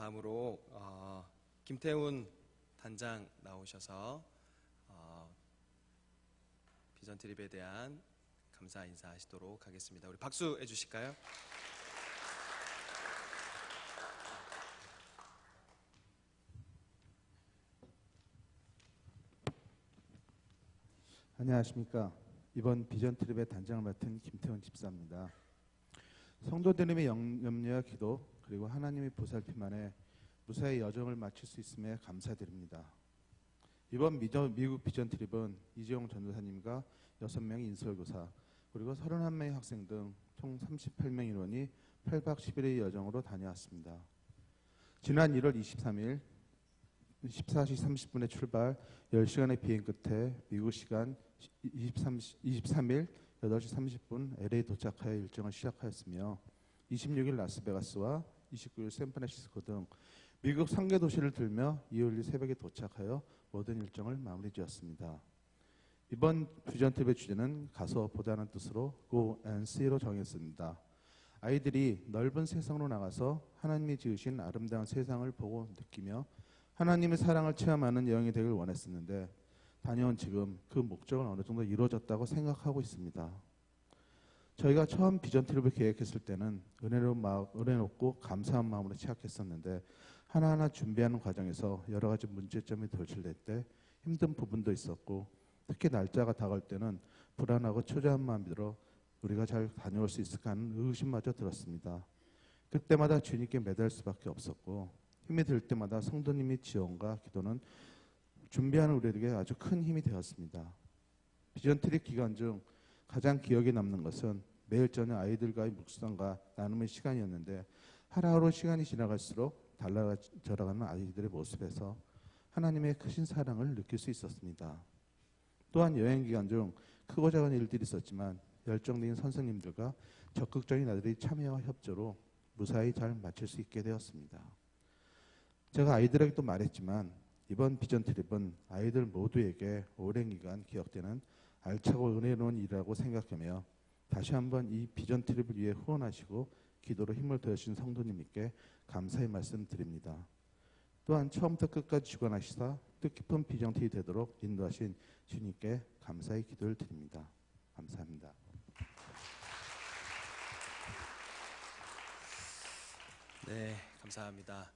다음으로 김태훈 단장 나오셔서 비전 트립에 대한 감사 인사하시도록 하겠습니다. 우리 박수 해주실까요? 안녕하십니까. 이번 비전 트립의 단장을 맡은 김태훈 집사입니다. 성도들님의 염려와 기도 그리고 하나님의 보살핌만에 무사히 여정을 마칠 수 있음에 감사드립니다. 이번 미국 비전 트립은 이재용 전도사님과 6명의 인솔교사 그리고 31명의 학생 등 총 38명 인원이 8박 10일의 여정으로 다녀왔습니다. 지난 1월 23일 14시 30분에 출발 10시간의 비행 끝에 미국 시간 23일 8시 30분 LA 도착하여 일정을 시작하였으며 26일 라스베가스와 29일 샌프란시스코 등 미국 3개 도시를 들며 2월 1일 새벽에 도착하여 모든 일정을 마무리 지었습니다. 이번 비전 트립의 주제는 가서 보다는 뜻으로 Go and See로 정했습니다. 아이들이 넓은 세상으로 나가서 하나님이 지으신 아름다운 세상을 보고 느끼며 하나님의 사랑을 체험하는 여행이 되길 원했었는데 다녀온 지금 그 목적은 어느 정도 이루어졌다고 생각하고 있습니다. 저희가 처음 비전 트립을 계획했을 때는 은혜롭고 감사한 마음으로 시작했었는데 하나하나 준비하는 과정에서 여러 가지 문제점이 도출될 때 힘든 부분도 있었고 특히 날짜가 다가올 때는 불안하고 초조한 마음이 들어 우리가 잘 다녀올 수 있을까 하는 의심마저 들었습니다. 그때마다 주님께 매달 수밖에 없었고 힘이 들 때마다 성도님의 지원과 기도는 준비하는 우리에게 아주 큰 힘이 되었습니다. 비전 트립 기간 중 가장 기억에 남는 것은 매일 저녁 아이들과의 묵상과 나눔의 시간이었는데 하루하루 시간이 지나갈수록 달라져가는 아이들의 모습에서 하나님의 크신 사랑을 느낄 수 있었습니다. 또한 여행 기간 중 크고 작은 일들이 있었지만 열정적인 선생님들과 적극적인 아이들의 참여와 협조로 무사히 잘 마칠 수 있게 되었습니다. 제가 아이들에게도 말했지만 이번 비전 트립은 아이들 모두에게 오랜 기간 기억되는 알차고 은혜로운 일이라고 생각하며 다시 한번 이 비전 트립을 위해 후원하시고 기도로 힘을 더해주신 성도님께 감사의 말씀드립니다. 또한 처음부터 끝까지 주관하시사 뜻깊은 비전 트립이 되도록 인도하신 주님께 감사의 기도를 드립니다. 감사합니다. 네, 감사합니다.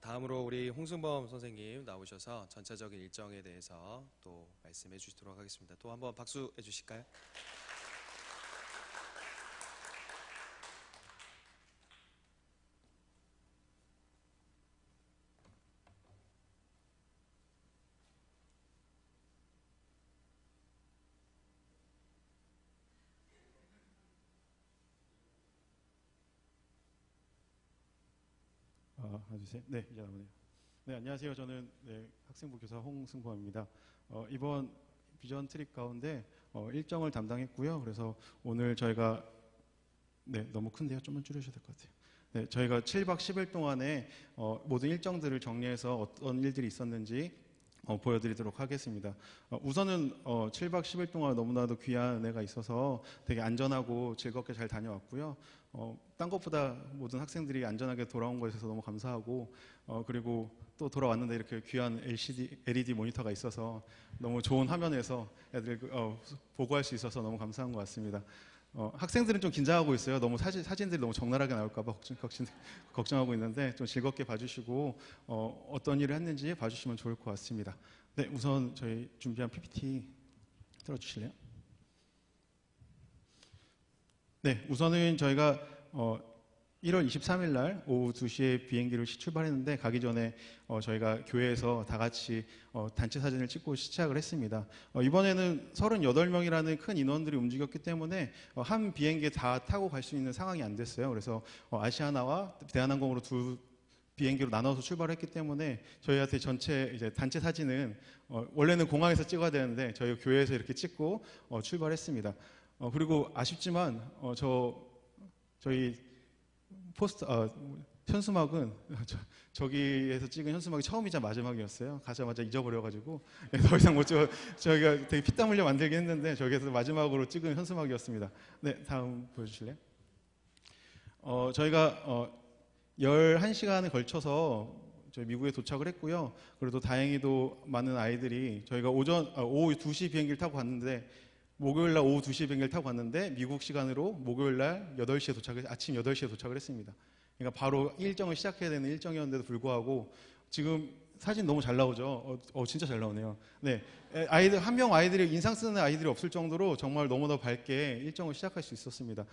다음으로 우리 홍승범 선생님 나오셔서 전체적인 일정에 대해서 또 말씀해 주시도록 하겠습니다. 또 한번 박수 해주실까요? 네, 이제 나오네요. 네, 안녕하세요. 저는 학생부 교사 홍승범입니다. 이번 비전 트립 가운데 일정을 담당했고요. 그래서 오늘 저희가 너무 큰데요. 좀만 줄여주셔야 될 것 같아요. 네, 저희가 7박 10일 동안에 모든 일정들을 정리해서 어떤 일들이 있었는지 보여드리도록 하겠습니다. 우선은 7박 10일 동안 너무나도 귀한 은혜가 있어서 되게 안전하고 즐겁게 잘 다녀왔고요. 딴 것보다 모든 학생들이 안전하게 돌아온 것에 있어서 너무 감사하고 그리고 또 돌아왔는데 이렇게 귀한 LED 모니터가 있어서 너무 좋은 화면에서 애들 보고할 수 있어서 너무 감사한 것 같습니다. 학생들은 좀 긴장하고 있어요. 너무 사진들이 너무 적나라하게 나올까봐 걱정하고 있는데 좀 즐겁게 봐주시고 어떤 일을 했는지 봐주시면 좋을 것 같습니다. 네, 우선 저희 준비한 PPT 틀어주실래요? 네, 우선은 저희가 1월 23일 날 오후 2시에 비행기로 출발했는데 가기 전에 저희가 교회에서 다 같이 단체 사진을 찍고 시작을 했습니다. 이번에는 38명이라는 큰 인원들이 움직였기 때문에 한 비행기에 다 타고 갈 수 있는 상황이 안 됐어요. 그래서 아시아나와 대한항공으로 두 비행기로 나눠서 출발했기 때문에 저희한테 전체 이제 단체 사진은 원래는 공항에서 찍어야 되는데 저희 교회에서 이렇게 찍고 출발했습니다. 그리고 아쉽지만 저희 현수막은 저기에서 찍은 현수막이 처음이자 마지막이었어요. 가자마자 잊어버려가지고 더 이상 못 찍어. 저희가 되게 피땀 흘려 만들긴 했는데 저기에서 마지막으로 찍은 현수막이었습니다. 네, 다음 보여주실래요? 저희가 11시간에 걸쳐서 저희 미국에 도착을 했고요. 그래도 다행히도 많은 아이들이 저희가 오후 2시 비행기를 타고 갔는데 목요일 날 오후 2시 비행기를 타고 갔는데 미국 시간으로 목요일 날 8시에 아침 8시에 도착을 했습니다. 그러니까 바로 일정을 시작해야 되는 일정이었는데도 불구하고 지금 사진 너무 잘 나오죠. 진짜 잘 나오네요. 네, 아이들 아이들이 인상 쓰는 아이들이 없을 정도로 정말 너무나 밝게 일정을 시작할 수 있었습니다.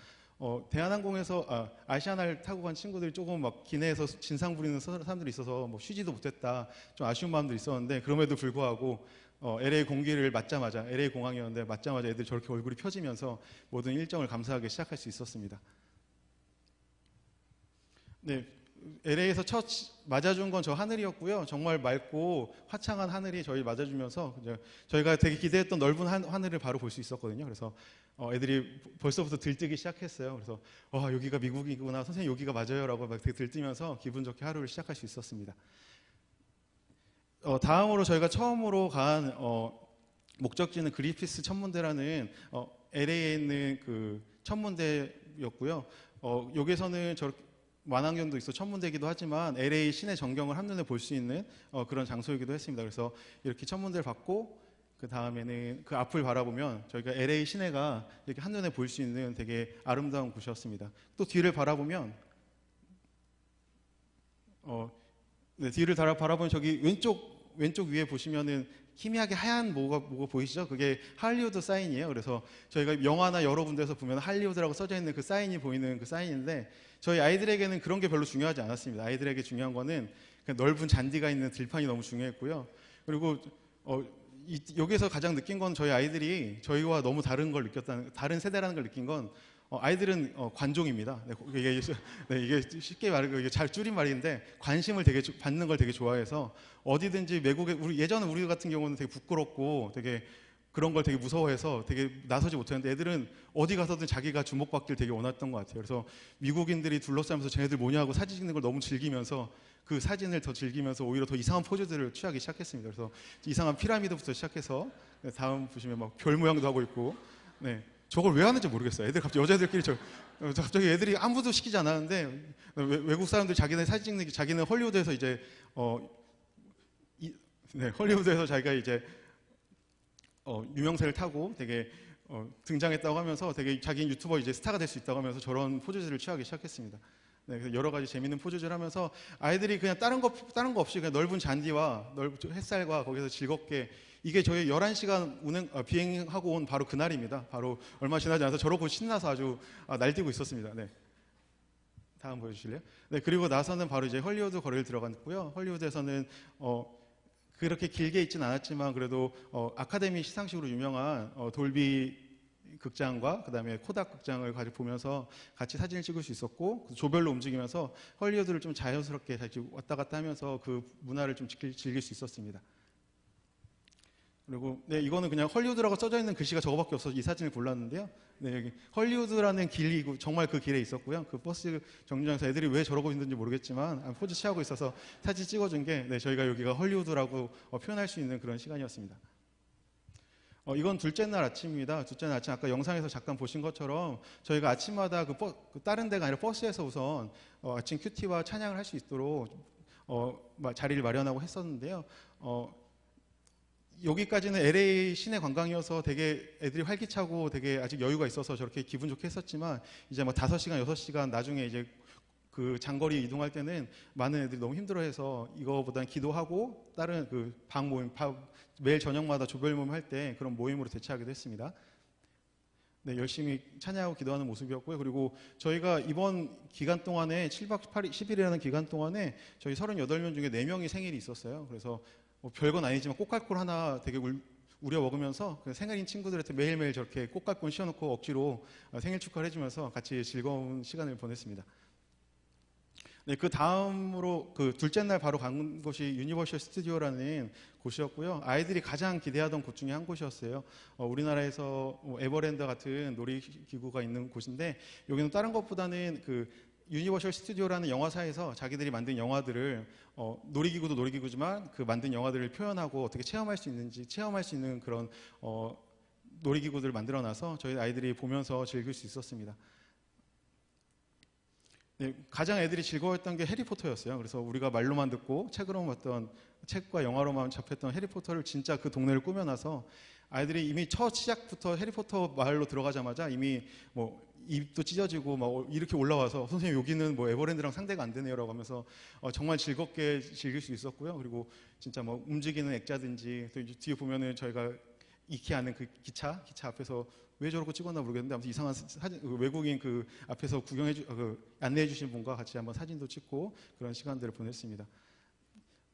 대한항공에서 아시아나를 타고 간 친구들이 조금 막 기내에서 진상 부리는 사람들이 있어서 뭐 쉬지도 못했다, 좀 아쉬운 마음도 있었는데 그럼에도 불구하고 LA 공기를 맞자마자 LA 공항이었는데 맞자마자 애들이 저렇게 얼굴이 펴지면서 모든 일정을 감사하게 시작할 수 있었습니다. 네. LA에서 첫 맞아준 건 저 하늘이었고요. 정말 맑고 화창한 하늘이 저희 맞아주면서 저희가 되게 기대했던 넓은 하늘을 바로 볼 수 있었거든요. 그래서 애들이 벌써부터 들뜨기 시작했어요. 그래서 여기가 미국이구나, 선생님 여기가 맞아요라고 막 되게 들뜨면서 기분 좋게 하루를 시작할 수 있었습니다. 다음으로 저희가 처음으로 간 목적지는 그리피스 천문대라는 LA에 있는 그 천문대였고요. 여기서는 만환경도 있어 천문대이기도 하지만 LA 시내 전경을 한눈에 볼 수 있는 그런 장소이기도 했습니다. 그래서 이렇게 천문대를 봤고 그 다음에는 그 앞을 바라보면 저희가 LA 시내가 이렇게 한눈에 볼 수 있는 되게 아름다운 곳이었습니다. 또 뒤를 바라보면 네, 뒤를 바라보면 저기 왼쪽 위에 보시면은 희미하게 하얀 뭐가 보이시죠? 그게 할리우드 사인이에요. 그래서 저희가 영화나 여러 군데에서 보면 할리우드라고 써져 있는 그 사인이 보이는 그 사인인데 저희 아이들에게는 그런 게 별로 중요하지 않았습니다. 아이들에게 중요한 거는 그냥 넓은 잔디가 있는 들판이 너무 중요했고요. 그리고 여기서 가장 느낀 건 저희 아이들이 저희와 너무 다른 세대라는 걸 느낀 건 아이들은 관종입니다. 이게 쉽게 말하고 이게 잘 줄인 말인데 관심을 되게 받는 걸 되게 좋아해서 어디든지 예전에 우리 같은 경우는 되게 부끄럽고 되게 그런 걸 되게 무서워해서 되게 나서지 못했는데 애들은 어디 가서든 자기가 주목받기를 되게 원했던 것 같아요. 그래서 미국인들이 둘러싸면서 쟤네들 뭐냐고 사진 찍는 걸 너무 즐기면서 그 사진을 더 즐기면서 오히려 더 이상한 포즈들을 취하기 시작했습니다. 그래서 이상한 피라미드부터 시작해서 다음 보시면 막 별 모양도 하고 있고 네. 저걸 왜 하는지 모르겠어요. 여자애들끼리 갑자기 애들이 아무도 시키지 않았는데 외국 사람들 자기네 사진 찍는 게 자기는 헐리우드에서 이제 헐리우드에서 자기가 이제 유명세를 타고 되게 등장했다고 하면서 되게 자기 유튜버 이제 스타가 될 수 있다고 하면서 저런 포즈들을 취하기 시작했습니다. 네, 그래서 여러 가지 재밌는 포즈를 하면서 아이들이 그냥 다른 거 없이 그냥 넓은 잔디와 넓은 햇살과 거기서 즐겁게 이게 저희 11시간 비행하고 온 바로 그날입니다. 바로 얼마 지나지 않아서 저러고 신나서 아주 날뛰고 있었습니다. 네. 다음 보여주실래요? 네, 그리고 나서는 바로 이제 헐리우드 거리를 들어갔고요. 헐리우드에서는 그렇게 길게 있진 않았지만 그래도 아카데미 시상식으로 유명한 돌비 극장과 그다음에 코닥 극장을 보면서 같이 사진을 찍을 수 있었고 조별로 움직이면서 헐리우드를 좀 자연스럽게 왔다 갔다 하면서 그 문화를 좀 즐길 수 있었습니다. 그리고 네, 이거는 그냥 헐리우드라고 써져 있는 글씨가 저거밖에 없어서 이 사진을 골랐는데요. 네, 여기 헐리우드라는 길이 정말 그 길에 있었고요. 그 버스 정류장에서 애들이 왜 저러고 있는지 모르겠지만 포즈 취하고 있어서 사진 찍어준 게 네, 저희가 여기가 헐리우드라고 표현할 수 있는 그런 시간이었습니다. 이건 둘째 날 아침입니다. 둘째 날 아침 아까 영상에서 잠깐 보신 것처럼 저희가 아침마다 다른 데가 아니라 버스에서 우선 아침 큐티와 찬양을 할 수 있도록 자리를 마련하고 했었는데요. 여기까지는 LA 시내 관광이어서 되게 애들이 활기차고 되게 아직 여유가 있어서 저렇게 기분 좋게 했었지만 이제 5시간, 6시간 나중에 이제 그 장거리 이동할 때는 많은 애들이 너무 힘들어해서 이거보다는 기도하고 다른 그 방 모임, 매일 저녁마다 조별 모임 할 때 그런 모임으로 대체하기도 했습니다. 네, 열심히 찬양하고 기도하는 모습이었고요. 그리고 저희가 이번 기간 동안에 7박 8일, 10일이라는 기간 동안에 저희 38명 중에 4명이 생일이 있었어요. 그래서 별건 아니지만 꽃갈콘 하나 되게 우려 먹으면서 생일인 친구들한테 매일매일 저렇게 꽃갈콘 씌워놓고 억지로 생일 축하를 해주면서 같이 즐거운 시간을 보냈습니다. 네, 그 다음으로 그 둘째 날 바로 간 곳이 유니버셜 스튜디오라는 곳이었고요. 아이들이 가장 기대하던 곳 중에 한 곳이었어요. 우리나라에서 에버랜드 같은 놀이기구가 있는 곳인데 여기는 다른 것보다는 그 유니버셜 스튜디오라는 영화사에서 자기들이 만든 영화들을 놀이기구도 놀이기구지만 그 만든 영화들을 표현하고 어떻게 체험할 수 있는지 체험할 수 있는 그런 놀이기구들을 만들어놔서 저희 아이들이 보면서 즐길 수 있었습니다. 네, 가장 애들이 즐거워했던 게 해리포터였어요. 그래서 우리가 말로만 듣고 책으로만 봤던 책과 영화로만 접했던 해리포터를 진짜 그 동네를 꾸며놔서 아이들이 이미 첫 시작부터 해리포터 마을로 들어가자마자 이미 뭐 입도 찢어지고 막 이렇게 올라와서 선생님 여기는 뭐 에버랜드랑 상대가 안 되네요라고 하면서 정말 즐겁게 즐길 수 있었고요. 그리고 진짜 뭐 움직이는 액자든지 또 이제 뒤에 보면은 저희가 익히 아는 그 기차 앞에서 왜 저러고 찍었나 모르겠는데 아무튼 이상한 사진 외국인 그 앞에서 안내해 주신 분과 같이 한번 사진도 찍고 그런 시간들을 보냈습니다.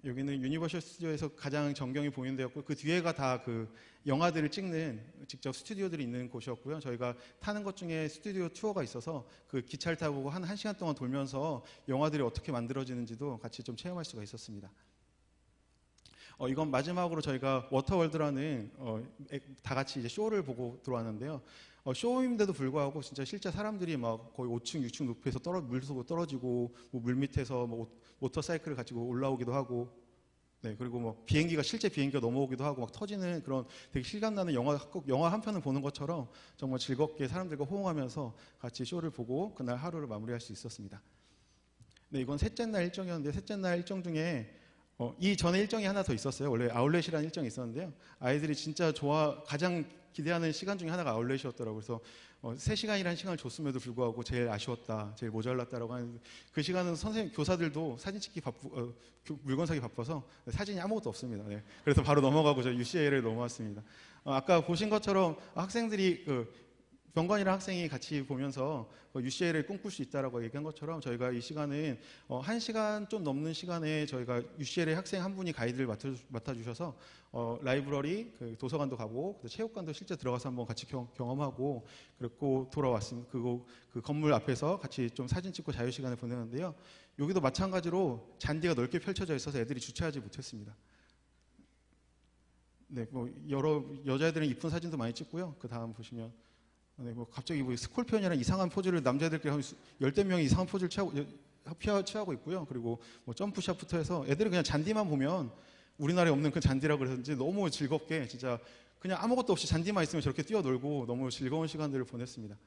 여기는 유니버셜 스튜디오에서 가장 전경이 보이는 데였고 그 뒤에가 다 그 영화들을 찍는 직접 스튜디오들이 있는 곳이었고요. 저희가 타는 것 중에 스튜디오 투어가 있어서 그 기차를 타고 한 1시간 동안 돌면서 영화들이 어떻게 만들어지는지도 같이 좀 체험할 수가 있었습니다. 이건 마지막으로 저희가 워터월드라는 다 같이 이제 쇼를 보고 들어왔는데요. 쇼인데도 불구하고 진짜 실제 사람들이 막 거의 5층, 6층 높이에서 물속으로 떨어지고 뭐 물 밑에서 뭐 모터사이클을 가지고 올라오기도 하고, 네, 그리고 뭐 실제 비행기가 넘어오기도 하고 막 터지는 그런 되게 실감나는 영화 한 편을 보는 것처럼 정말 즐겁게 사람들과 호응하면서 같이 쇼를 보고 그날 하루를 마무리할 수 있었습니다. 네, 이건 셋째 날 일정이었는데 셋째 날 일정 중에 이 전에 일정이 하나 더 있었어요. 원래 아울렛이라는 일정이 있었는데요. 아이들이 진짜 가장 기대하는 시간 중에 하나가 아울렛이었더라고요. 그래서 3시간이라는 시간을 줬음에도 불구하고 제일 아쉬웠다, 제일 모자랐다라고 하는 그 시간은 선생님, 교사들도 사진 찍기 물건 사기 바빠서 사진이 아무것도 없습니다. 네. 그래서 바로 넘어가고 저 UCL을 넘어왔습니다. 아까 보신 것처럼 학생들이 병관이랑 학생이 같이 보면서 UCL을 꿈꿀 수 있다라고 얘기한 것처럼 저희가 이 시간은 1시간 좀 넘는 시간에 저희가 UCL의 학생 한 분이 가이드를 맡아주셔서 라이브러리, 도서관도 가고 체육관도 실제 들어가서 한번 같이 경험하고 그리고 돌아왔습니다. 그 건물 앞에서 같이 좀 사진 찍고 자유 시간을 보내는데요. 여기도 마찬가지로 잔디가 넓게 펼쳐져 있어서 애들이 주체하지 못했습니다. 네, 뭐 여자애들은 이쁜 사진도 많이 찍고요. 그 다음 보시면. 네, 뭐 갑자기 뭐 스콜피언이라는 이상한 포즈를 남자애들끼리 한 10명 이상한 포즈를 취하고 있고요. 그리고 뭐 점프샷부터 해서 애들이 그냥 잔디만 보면 우리나라에 없는 그 잔디라고 그랬는지 너무 즐겁게 진짜 그냥 아무것도 없이 잔디만 있으면 저렇게 뛰어놀고 너무 즐거운 시간들을 보냈습니다.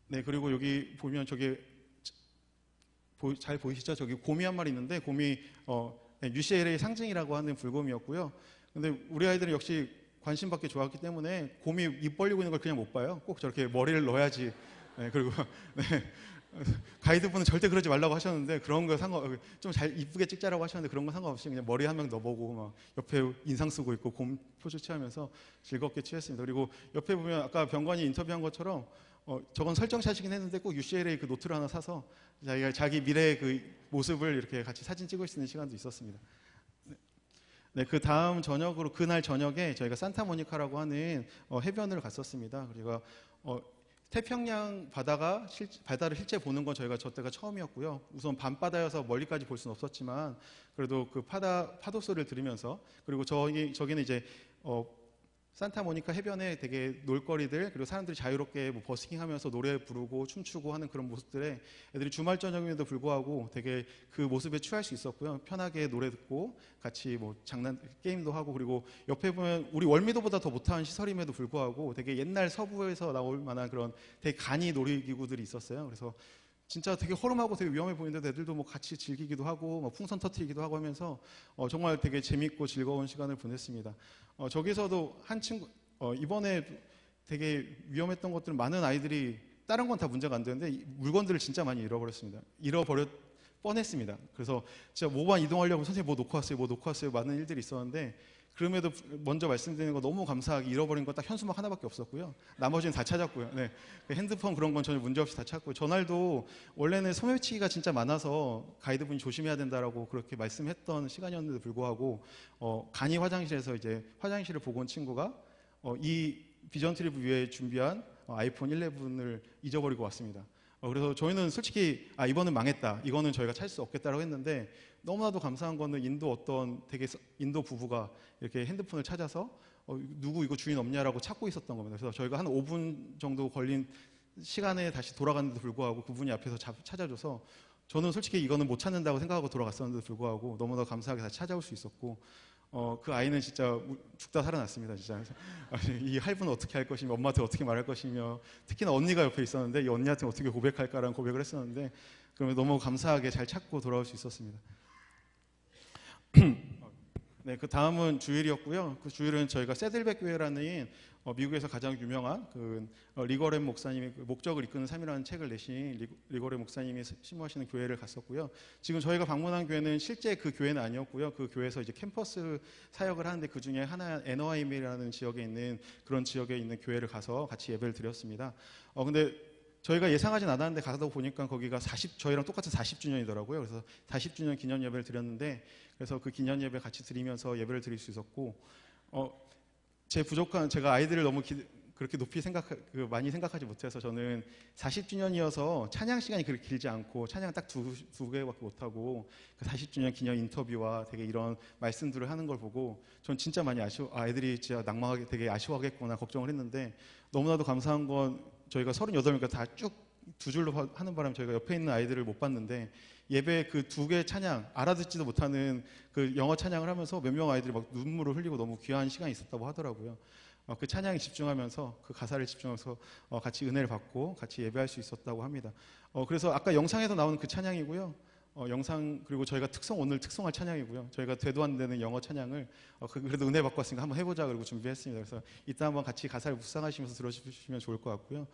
네, 그리고 여기 보면 저기 잘 보이시죠? 저기 곰이 한 마리 있는데 곰이 UCL의 상징이라고 하는 불곰이었고요. 근데 우리 아이들은 역시 관심 받기 좋았기 때문에 곰이 입 벌리고 있는 걸 그냥 못 봐요. 꼭 저렇게 머리를 넣어야지. 네, 그리고 네, 가이드분은 절대 그러지 말라고 하셨는데 그런 거 좀 잘 이쁘게 찍자라고 하셨는데 그런 거 상관없이 그냥 머리 한 명 넣어보고 막 옆에 인상 쓰고 있고 곰 포즈 취하면서 즐겁게 취했습니다. 그리고 옆에 보면 아까 병관이 인터뷰한 것처럼 저건 설정샷이긴 했는데 꼭 UCLA 그 노트를 하나 사서 자기가 자기 미래의 그 모습을 이렇게 같이 사진 찍을 수 있는 시간도 있었습니다. 네, 그 다음 저녁으로 그날 저녁에 저희가 산타모니카라고 하는 해변을 갔었습니다. 그리고 태평양 바다를 실제 보는 건 저희가 저 때가 처음이었고요. 우선 밤바다여서 멀리까지 볼 수는 없었지만 그래도 그 파도 소리를 들으면서 그리고 저기는 이제 산타모니카 해변에 되게 놀거리들 그리고 사람들이 자유롭게 뭐 버스킹하면서 노래 부르고 춤추고 하는 그런 모습들에 애들이 주말 저녁임에도 불구하고 되게 그 모습에 취할 수 있었고요. 편하게 노래 듣고 같이 뭐 게임도 하고 그리고 옆에 보면 우리 월미도보다 더 못한 시설임에도 불구하고 되게 옛날 서부에서 나올 만한 그런 되게 간이 놀이기구들이 있었어요. 그래서 진짜 되게 허름하고 되게 위험해 보이는데 애들도 뭐 같이 즐기기도 하고 뭐 풍선 터트리기도 하고 하면서 정말 되게 재밌고 즐거운 시간을 보냈습니다. 저기서도 한 친구 이번에 되게 위험했던 것들은 많은 아이들이 다른 건 다 문제가 안 되는데 물건들을 진짜 많이 잃어버렸습니다. 뻔했습니다. 그래서 진짜 뭐만 이동하려고 선생님 뭐 놓고 왔어요 많은 일들이 있었는데 그럼에도 먼저 말씀드리는 거 너무 감사하게 잃어버린 건 딱 현수막 하나밖에 없었고요. 나머지는 다 찾았고요. 네. 핸드폰 그런 건 전혀 문제 없이 다 찾고 전날도 원래는 소매치기가 진짜 많아서 가이드분이 조심해야 된다라고 그렇게 말씀했던 시간이었는데도 불구하고 간이 화장실에서 이제 화장실을 보고 온 친구가 이 비전 트립 위에 준비한 아이폰 11을 잊어버리고 왔습니다. 그래서 저희는 솔직히 이번은 망했다. 이거는 저희가 찾을 수 없겠다라고 했는데 너무나도 감사한 거는 인도 부부가 이렇게 핸드폰을 찾아서 누구 이거 주인 없냐라고 찾고 있었던 겁니다. 그래서 저희가 한 5분 정도 걸린 시간에 다시 돌아갔는데도 불구하고 그분이 앞에서 찾아줘서 저는 솔직히 이거는 못 찾는다고 생각하고 돌아갔었는데도 불구하고 너무나 감사하게 다시 찾아올 수 있었고 그 아이는 진짜 죽다 살아났습니다. 진짜 이 할부는 어떻게 할 것이며 엄마한테 어떻게 말할 것이며 특히나 언니가 옆에 있었는데 이 언니한테 어떻게 고백할까라는 고백을 했었는데 그러면 너무 감사하게 잘 찾고 돌아올 수 있었습니다. 네, 그 다음은 주일이었고요. 그 주일은 저희가 세들백 교회라는 미국에서 가장 유명한 그 리거렌 목사님이 그 목적을 이끄는 삶이라는 책을 내신 리거렌 목사님이 심호하시는 교회를 갔었고요. 지금 저희가 방문한 교회는 실제 그 교회는 아니었고요. 그 교회에서 이제 캠퍼스 사역을 하는데 그 중에 하나 애너하임이라는 지역에 있는 그런 지역에 있는 교회를 가서 같이 예배를 드렸습니다. 근데 저희가 예상하진 않았는데 가다 보니까 거기가 저희랑 똑같은 40주년이더라고요. 그래서 40주년 기념 예배를 드렸는데 그래서 그 기념 예배 같이 드리면서 예배를 드릴 수 있었고 제가 아이들을 너무 그렇게 높이 많이 생각하지 못해서 저는 40주년이어서 찬양 시간이 그렇게 길지 않고 찬양 딱 두 개밖에 못하고 그 40주년 기념 인터뷰와 되게 이런 말씀들을 하는 걸 보고 전 진짜 많이 아이들이 진짜 낭망하게 되게 아쉬워하겠구나 걱정을 했는데 너무나도 감사한 건 저희가 38명이니까 다 쭉 두 줄로 하는 바람에 저희가 옆에 있는 아이들을 못 봤는데 예배 그 두 개 찬양 알아듣지도 못하는 그 영어 찬양을 하면서 몇 명 아이들이 막 눈물을 흘리고 너무 귀한 시간이 있었다고 하더라고요. 그 찬양에 집중하면서 그 가사를 집중해서 같이 은혜를 받고 같이 예배할 수 있었다고 합니다. 그래서 아까 영상에서 나오는 그 찬양이고요. 그리고 저희가 오늘 특송할 찬양이고요. 저희가 되도 안 되는 영어 찬양을 그래도 은혜 받고 왔으니까 한번 해보자 그러고 준비했습니다. 그래서 이따 한번 같이 가사를 묵상하시면서 들어주시면 좋을 것 같고요.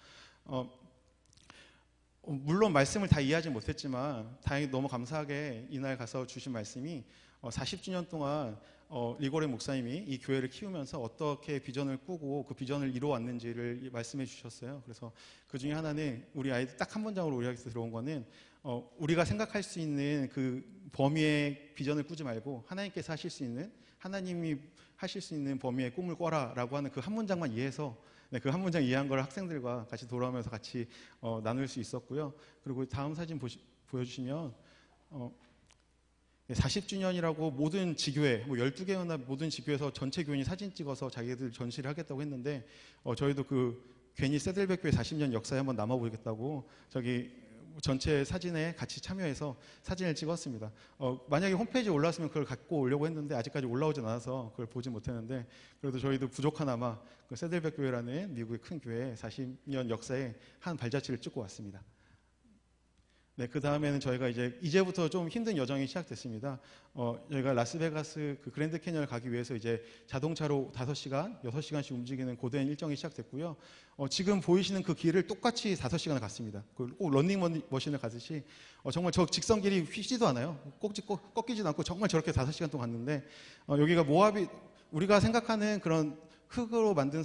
물론 말씀을 다 이해하지 못했지만 다행히 너무 감사하게 이날 가서 주신 말씀이 40주년 동안 리고렌 목사님이 이 교회를 키우면서 어떻게 비전을 꾸고 그 비전을 이루어왔는지를 말씀해 주셨어요. 그래서 그 중에 하나는 우리 아이들 딱 한 문장으로 우리에게서 들어온 거는 우리가 생각할 수 있는 그 범위의 비전을 꾸지 말고 하나님께서 하실 수 있는 하나님이 하실 수 있는 범위의 꿈을 꿔라라고 하는 그 한 문장만 이해해서 그 한 문장 이해한 걸 학생들과 같이 돌아오면서 같이 나눌 수 있었고요. 그리고 다음 사진 보여주시면 40주년이라고 모든 지교회, 12개나 모든 지교회에서 전체 교인이 사진 찍어서 자기들 전시를 하겠다고 했는데 저희도 괜히 세들백 교회 40년 역사에 한번 남아보겠다고 저기 전체 사진에 같이 참여해서 사진을 찍었습니다. 만약에 홈페이지에 올라왔으면 그걸 갖고 오려고 했는데 아직까지 올라오진 않아서 그걸 보지 못했는데 그래도 저희도 부족하나마 그 세들백 교회라는 미국의 큰 교회 40년 역사에 한 발자취를 찍고 왔습니다. 네, 그 다음에는 저희가 이제부터 좀 힘든 여정이 시작됐습니다. 저희가 라스베가스 그 그랜드 캐니언을 가기 위해서 이제 자동차로 5시간, 6시간씩 움직이는 고된 일정이 시작됐고요. 지금 보이시는 그 길을 똑같이 5시간을 갔습니다. 꼭 런닝머신을 가듯이 정말 저 직선길이 휘지도 않아요. 꺾이지도 않고 정말 저렇게 5시간 동안 갔는데 여기가 모압이 우리가 생각하는 그런 흙으로 만들어진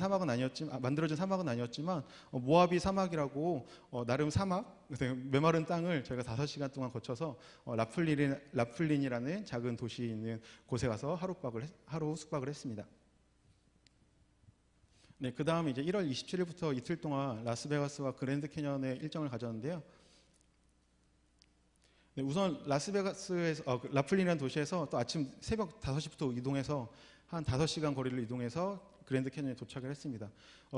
사막은 아니었지만 모압이 사막이라고 나름 사막 메마른 땅을 저희가 5시간 동안 거쳐서 라플린이라는 작은 도시에 있는 곳에 가서 하루 숙박을 했습니다. 네, 그 다음에 이제 1월 27일부터 이틀 동안 라스베가스와 그랜드 캐니언의 일정을 가졌는데요. 네, 우선 라스베가스에서 라플린이라는 도시에서 또 아침 새벽 5시부터 이동해서 한 5시간 거리를 이동해서 그랜드 캐니언에 도착을 했습니다.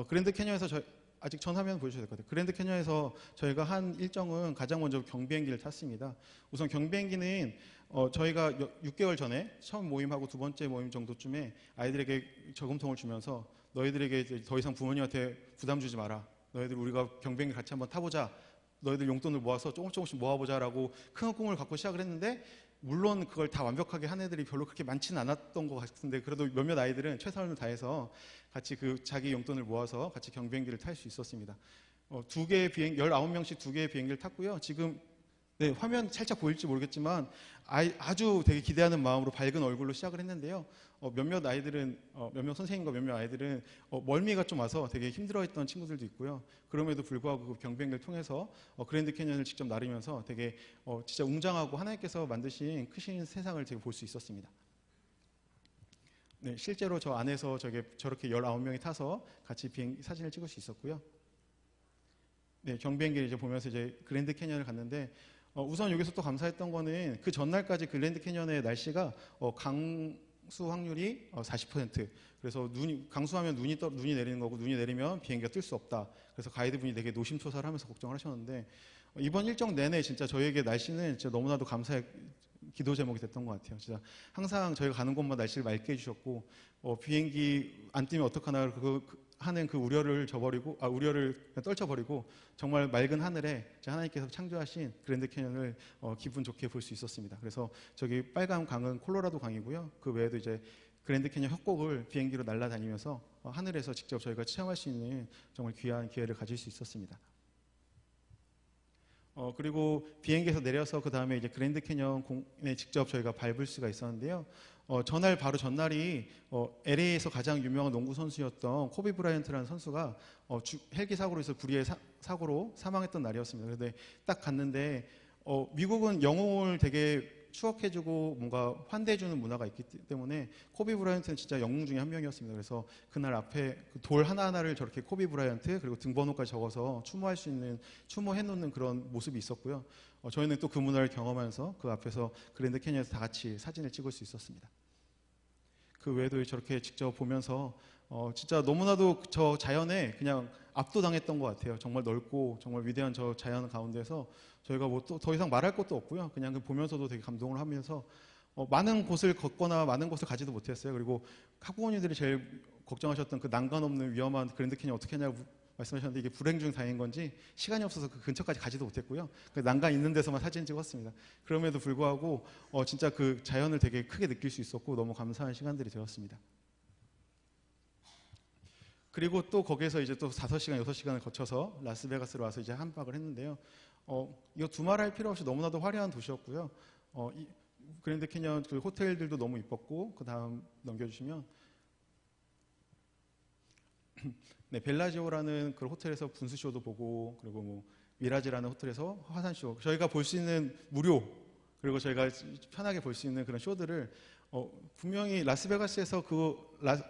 그랜드 캐니언에서 아직 전 화면 보여주셔야 될 것 같아요. 그랜드 캐니언에서 저희가 한 일정은 가장 먼저 경비행기를 탔습니다. 우선 경비행기는 저희가 6개월 전에 처음 모임하고 두 번째 모임 정도쯤에 아이들에게 저금통을 주면서 너희들에게 더 이상 부모님한테 부담 주지 마라. 너희들 우리가 경비행기 같이 한번 타보자. 너희들 용돈을 모아서 조금씩 모아보자라고 큰 꿈을 갖고 시작을 했는데 물론 그걸 다 완벽하게 한 애들이 별로 그렇게 많지는 않았던 것 같은데 그래도 몇몇 아이들은 최선을 다해서 같이 자기 용돈을 모아서 같이 경비행기를 탈 수 있었습니다. 19명씩 2개의 비행기를 탔고요. 지금 네, 화면 살짝 보일지 모르겠지만 아주 되게 기대하는 마음으로 밝은 얼굴로 시작을 했는데요. 몇몇 선생님과 몇몇 아이들은 멀미가 좀 와서 되게 힘들어했던 친구들도 있고요. 그럼에도 불구하고 그 경비행기를 통해서 그랜드 캐니언을 직접 나르면서 되게 진짜 웅장하고 하나님께서 만드신 크신 세상을 되게 볼 수 있었습니다. 네, 실제로 저 안에서 저렇게 19명이 타서 같이 사진을 찍을 수 있었고요. 네, 경비행기를 이제 보면서 그랜드 캐니언을 갔는데 우선 여기서 또 감사했던 거는 그 전날까지 그랜드 캐니언의 날씨가 강수 확률이 40%. 그래서 강수하면 눈이 내리는 거고 눈이 내리면 비행기가 뜰 수 없다. 그래서 가이드분이 되게 노심초사를 하면서 걱정을 하셨는데 이번 일정 내내 진짜 저희에게 날씨는 진짜 너무나도 기도 제목이 됐던 것 같아요. 진짜 항상 저희가 가는 곳마다 날씨를 맑게 해주셨고 비행기 안 뛰면 어떡하나 하는 그 우려를 우려를 그냥 떨쳐버리고 정말 맑은 하늘에 하나님께서 창조하신 그랜드 캐년을 기분 좋게 볼 수 있었습니다. 그래서 저기 빨간 강은 콜로라도 강이고요. 그 외에도 이제 그랜드 캐년 협곡을 비행기로 날아다니면서 하늘에서 직접 저희가 체험할 수 있는 정말 귀한 기회를 가질 수 있었습니다. 그리고 비행기에서 내려서 그 다음에 이제 그랜드 캐년에 직접 저희가 밟을 수가 있었는데요. 바로 전날이 LA에서 가장 유명한 농구 선수였던 코비 브라이언트라는 선수가 헬기 사고로 해서 불의의 사고로 사망했던 날이었습니다. 그런데 딱 갔는데 미국은 영웅을 되게 추억해주고 뭔가 환대해주는 문화가 있기 때문에 코비 브라이언트는 진짜 영웅 중에 한 명이었습니다. 그래서 그날 앞에 돌 하나하나를 저렇게 코비 브라이언트 그리고 등번호까지 적어서 추모해놓는 그런 모습이 있었고요. 저희는 또 그 문화를 경험하면서 그 앞에서 그랜드 캐니언에서 다 같이 사진을 찍을 수 있었습니다. 그 외에도 저렇게 직접 보면서 진짜 너무나도 저 자연에 그냥 압도당했던 것 같아요. 정말 넓고 정말 위대한 저 자연 가운데서 저희가 뭐 또 더 이상 말할 것도 없고요. 그냥 보면서도 되게 감동을 하면서 많은 곳을 걷거나 많은 곳을 가지도 못했어요. 그리고 학부모님들이 제일 걱정하셨던 그 난간 없는 위험한 그랜드 캐니언 어떻게 하냐고 말씀하셨는데 이게 불행 중 다행인 건지 시간이 없어서 그 근처까지 가지도 못했고요. 그 난간 있는 데서만 사진 찍었습니다. 그럼에도 불구하고 진짜 그 자연을 되게 크게 느낄 수 있었고 너무 감사한 시간들이 되었습니다. 그리고 또 거기에서 이제 또 5시간, 6시간을 거쳐서 라스베가스로 와서 이제 한 박을 했는데요. 이거 두말할 필요 없이 너무나도 화려한 도시였고요. 그랜드 캐니언 그 호텔들도 너무 이뻤고 그 다음 넘겨주시면 네, 벨라지오라는 그 호텔에서 분수쇼도 보고 그리고 뭐 미라지라는 호텔에서 화산쇼 저희가 볼 수 있는 무료 그리고 저희가 편하게 볼 수 있는 그런 쇼들을 분명히 라스베가스에서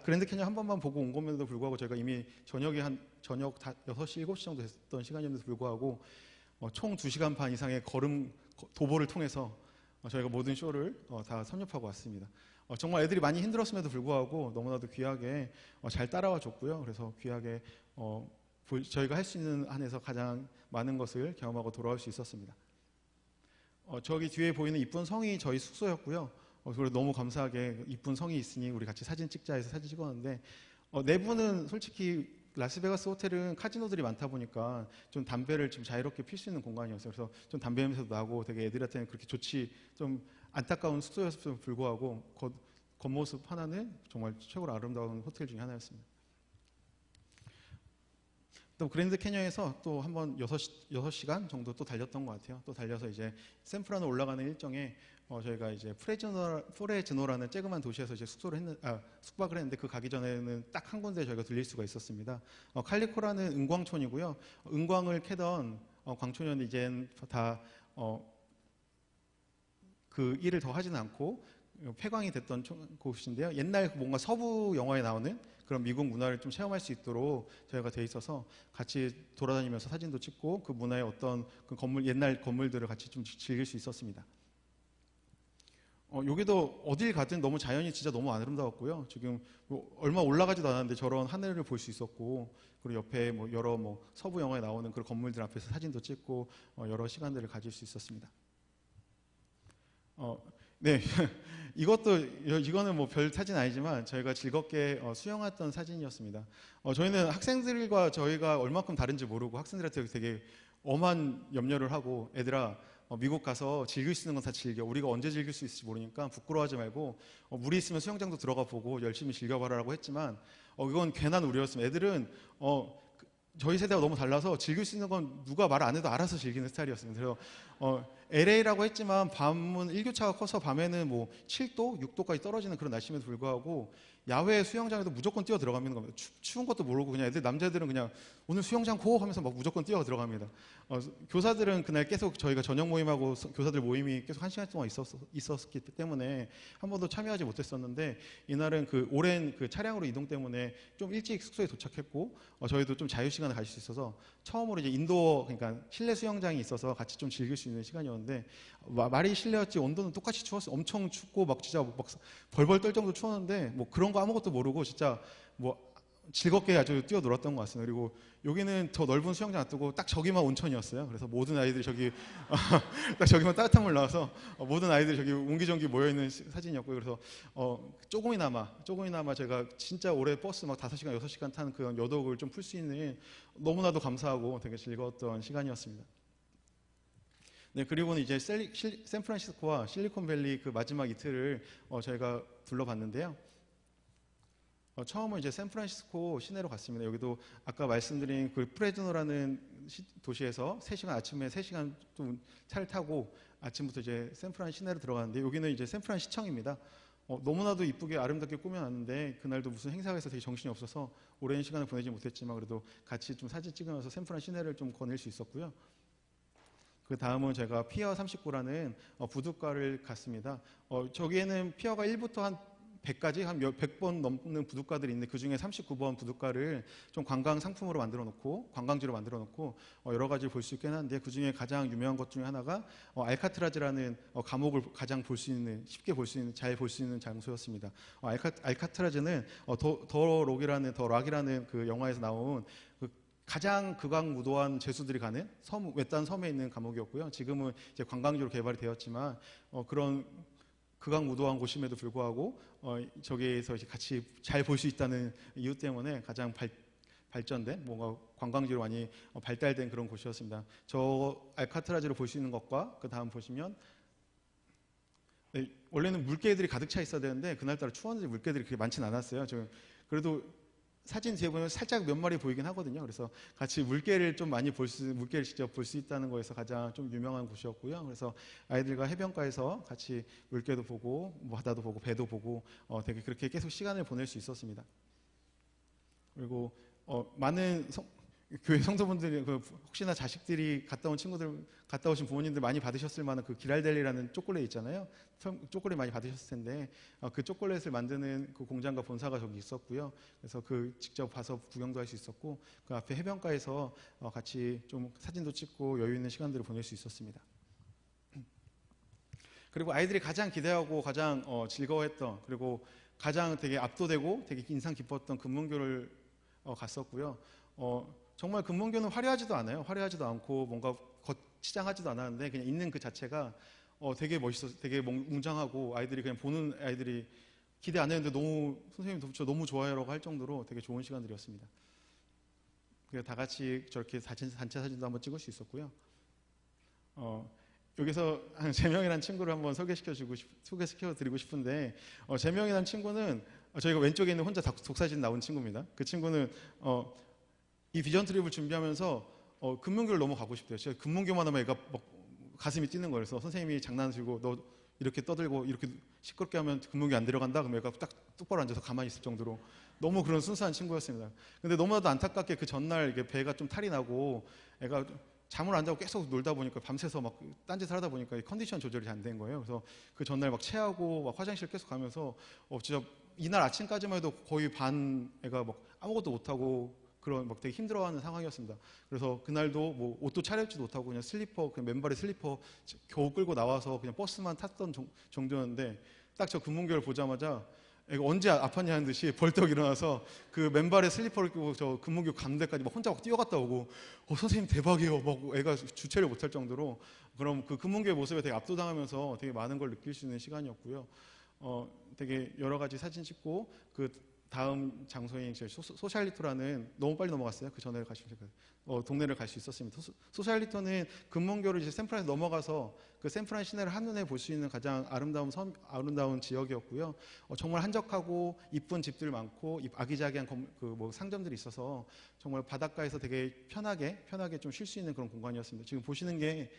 그랜드 캐니언 한 번만 보고 온 것에도 불구하고 저희가 이미 저녁 6시, 7시 정도 됐던 시간임에도 불구하고 총 2시간 반 이상의 도보를 통해서 저희가 모든 쇼를 다 섭렵하고 왔습니다. 정말 애들이 많이 힘들었음에도 불구하고 너무나도 귀하게 잘 따라와 줬고요. 그래서 귀하게 저희가 할 수 있는 한에서 가장 많은 것을 경험하고 돌아올 수 있었습니다. 저기 뒤에 보이는 이쁜 성이 저희 숙소였고요. 그리고 너무 감사하게 이쁜 성이 있으니 우리 같이 사진 찍자 해서 사진 찍었는데 내부는 솔직히 라스베가스 호텔은 카지노들이 많다 보니까 좀 담배를 좀 자유롭게 필 수 있는 공간이었어요. 그래서 좀 담배 냄새도 나고 되게 애들한테는 그렇게 좀 안타까운 숙소였음에도 불구하고 겉모습 하나는 정말 최고로 아름다운 호텔 중에 하나였습니다. 또 그랜드 캐니언에서 또 한번 6시간 정도 또 달렸던 것 같아요. 또 달려서 이제 샌프란으로 올라가는 일정에 저희가 이제 프레즈노라는 쬐그만 도시에서 이제 숙박을 했는데 그 가기 전에는 딱 한 군데 저희가 들릴 수가 있었습니다. 칼리코라는 은광촌이고요. 은광을 캐던 광촌은 이젠 다 그 일을 더 하지는 않고 폐광이 됐던 곳인데요. 옛날 뭔가 서부 영화에 나오는 그런 미국 문화를 좀 체험할 수 있도록 저희가 돼 있어서 같이 돌아다니면서 사진도 찍고 그 문화의 어떤 그 옛날 건물들을 같이 좀 즐길 수 있었습니다. 여기도 어딜 가든 너무 자연이 진짜 너무 아름다웠고요. 지금 얼마 올라가지도 않았는데 저런 하늘을 볼 수 있었고 그리고 옆에 여러 서부 영화에 나오는 그런 건물들 앞에서 사진도 찍고 여러 시간들을 가질 수 있었습니다. 네, 이거는 별 사진 아니지만 저희가 즐겁게 수영했던 사진이었습니다. 저희는 학생들과 저희가 얼마큼 다른지 모르고 학생들한테 되게 엄한 염려를 하고 애들아 미국 가서 즐길 수 있는 건 다 즐겨. 우리가 언제 즐길 수 있을지 모르니까 부끄러워하지 말고 물이 있으면 수영장도 들어가 보고 열심히 즐겨봐라라고 했지만 이건 괜한 우려였습니다. 애들은 저희 세대가 너무 달라서 즐길 수 있는 건 누가 말 안 해도 알아서 즐기는 스타일이었습니다. 그래서 LA라고 했지만 밤은 일교차가 커서 밤에는 7도, 6도까지 떨어지는 그런 날씨임에도 불구하고 야외 수영장에도 무조건 뛰어 들어가는 겁니다. 추운 것도 모르고 그냥 남자들은 그냥 오늘 수영장 고 하면서 무조건 뛰어 들어갑니다. 교사들은 그날 계속 저희가 저녁 모임하고 교사들 모임이 계속 1시간 동안 있었기 때문에 한 번도 참여하지 못했었는데 이날은 그 오랜 그 차량으로 이동 때문에 좀 일찍 숙소에 도착했고 저희도 좀 자유 시간을 가질 수 있어서 처음으로 이제 인도어 그러니까 실내 수영장이 있어서 같이 좀 즐길 수 있는 시간이었는데 말이 실내였지 온도는 똑같이 추웠어요. 엄청 춥고 진짜 벌벌 떨 정도 추웠는데 그런 거 아무것도 모르고 진짜 즐겁게 아주 뛰어놀았던 것 같습니다. 그리고 여기는 더 넓은 수영장 놔두고 딱 저기만 온천이었어요. 그래서 모든 아이들이 저기 딱 저기만 따뜻한 물 나와서 모든 아이들이 저기 옹기종기 모여 있는 사진이었고요. 그래서 조금이나마 제가 진짜 오래 버스 막 5시간, 6시간 타는 그런 여독을 좀 풀 수 있는 너무나도 감사하고 되게 즐거웠던 시간이었습니다. 네, 그리고는 이제 샌프란시스코와 실리콘밸리 그 마지막 이틀을 저희가 둘러봤는데요. 처음은 이제 샌프란시스코 시내로 갔습니다. 여기도 아까 말씀드린 그 프레즈노라는 도시에서 3시간 아침에 3시간 좀 차를 타고 아침부터 이제 샌프란 시내로 들어가는데 여기는 이제 샌프란 시청입니다. 너무나도 이쁘게 아름답게 꾸며놨는데 그날도 무슨 행사가 있어서 되게 정신이 없어서 오랜 시간을 보내지 못했지만 그래도 같이 좀 사진 찍으면서 샌프란 시내를 좀 거닐 수 있었고요. 그 다음은 제가 피어 39라는 부둣가를 갔습니다. 저기에는 피어가 1부터 한 100까지 한 100번 넘는 부둣가들이 있는데 그 중에 39번 부둣가를 좀 관광 상품으로 만들어 놓고 관광지로 만들어 놓고 여러 가지 볼 수 있긴 한데 그 중에 가장 유명한 것 중에 하나가 알카트라즈라는 감옥을 가장 볼 수 있는 쉽게 볼 수 있는 잘 볼 수 있는 장소였습니다. 알카트라즈는 더 락이라는 그 영화에서 나온 그 가장 극악무도한 죄수들이 가는 외딴 섬에 있는 감옥이었고요. 지금은 이제 관광지로 개발이 되었지만 그런 극악무도한 곳임에도 불구하고 저기에서 이제 같이 잘 볼 수 있다는 이유 때문에 가장 발전된 뭔가 관광지로 많이 발달된 그런 곳이었습니다. 저 알카트라즈를 볼 수 있는 것과 그 다음 보시면 원래는 물개들이 가득 차 있어야 되는데 그날따라 추웠는데 물개들이 그렇게 많지는 않았어요. 그래도 사진 뒤에 보면 살짝 몇 마리 보이긴 하거든요. 그래서 같이 물개를 좀 많이 물개를 직접 볼 수 있다는 거에서 가장 좀 유명한 곳이었고요. 그래서 아이들과 해변가에서 같이 물개도 보고 바다도 보고 배도 보고 되게 그렇게 계속 시간을 보낼 수 있었습니다. 그리고 많은 교회 성도분들이 혹시나 자식들이 갔다 오신 부모님들 많이 받으셨을 만한 그 기랄델리라는 초콜릿 있잖아요. 초콜릿 많이 받으셨을 텐데 그 초콜릿을 만드는 그 공장과 본사가 저기 있었고요. 그래서 직접 봐서 구경도 할 수 있었고 그 앞에 해변가에서 같이 좀 사진도 찍고 여유 있는 시간들을 보낼 수 있었습니다. 그리고 아이들이 가장 기대하고 가장 즐거워했던 그리고 가장 되게 압도되고 되게 인상 깊었던 금문교를 갔었고요. 정말 금문교는 화려하지도 않아요. 화려하지도 않고 뭔가 치장하지도 않았는데 그냥 있는 그 자체가 되게 멋있어서 되게 웅장하고 아이들이 그냥 보는 아이들이 기대 안 했는데 너무 선생님 저 너무 좋아요라고 할 정도로 되게 좋은 시간들이었습니다. 그래서 다 같이 저렇게 단체 사진도 한번 찍을 수 있었고요. 여기서 재명이라는 친구를 한번 소개시켜드리고 싶은데 재명이라는 친구는 저희가 왼쪽에 있는 혼자 독사진 나온 친구입니다. 그 친구는 이 비전 트립을 준비하면서 금문교를 너무 가고 싶대요. 제가 금문교만 하면 애가 막 가슴이 뛰는 거예요. 그래서 선생님이 장난치고 너 이렇게 떠들고 이렇게 시끄럽게 하면 금문교 안 들어간다? 그럼 애가 딱 똑바로 앉아서 가만히 있을 정도로 너무 그런 순수한 친구였습니다. 근데 너무나도 안타깝게 그 전날 이게 배가 좀 탈이 나고 애가 잠을 안 자고 계속 놀다 보니까 밤새서 막 딴짓을 하다 보니까 컨디션 조절이 안 된 거예요. 그래서 그 전날 막 체하고 막 화장실 계속 가면서 진짜 이날 아침까지만 해도 거의 반 애가 막 아무것도 못하고 그런 막 되게 힘들어하는 상황이었습니다. 그래서 그날도 뭐 옷도 차려입지도 못하고 그냥 그냥 맨발에 슬리퍼 겨우 끌고 나와서 그냥 버스만 탔던 정도였는데 딱 저 금문교를 보자마자 애가 언제 아팠냐 하는 듯이 벌떡 일어나서 그 맨발에 슬리퍼를 끼고 저 금문교 가는 데까지 막 혼자 막 뛰어갔다 오고 선생님 대박이에요. 막 애가 주체를 못할 정도로 그럼 그 금문교의 모습에 되게 압도당하면서 되게 많은 걸 느낄 수 있는 시간이었고요. 되게 여러 가지 사진 찍고 그 다음 장소인 소샬리토라는 너무 빨리 넘어갔어요. 그 전에 가시면 동네를 갈 수 있었습니다. 소샬리토는 금문교를 이제 샌프란에 넘어가서 그 샌프란 시내를 한눈에 볼 수 있는 가장 아름다운 지역이었고요. 정말 한적하고 이쁜 집들 많고 아기자기한 상점들이 있어서 정말 바닷가에서 되게 편하게 좀 쉴 수 있는 그런 공간이었습니다. 지금 보시는 게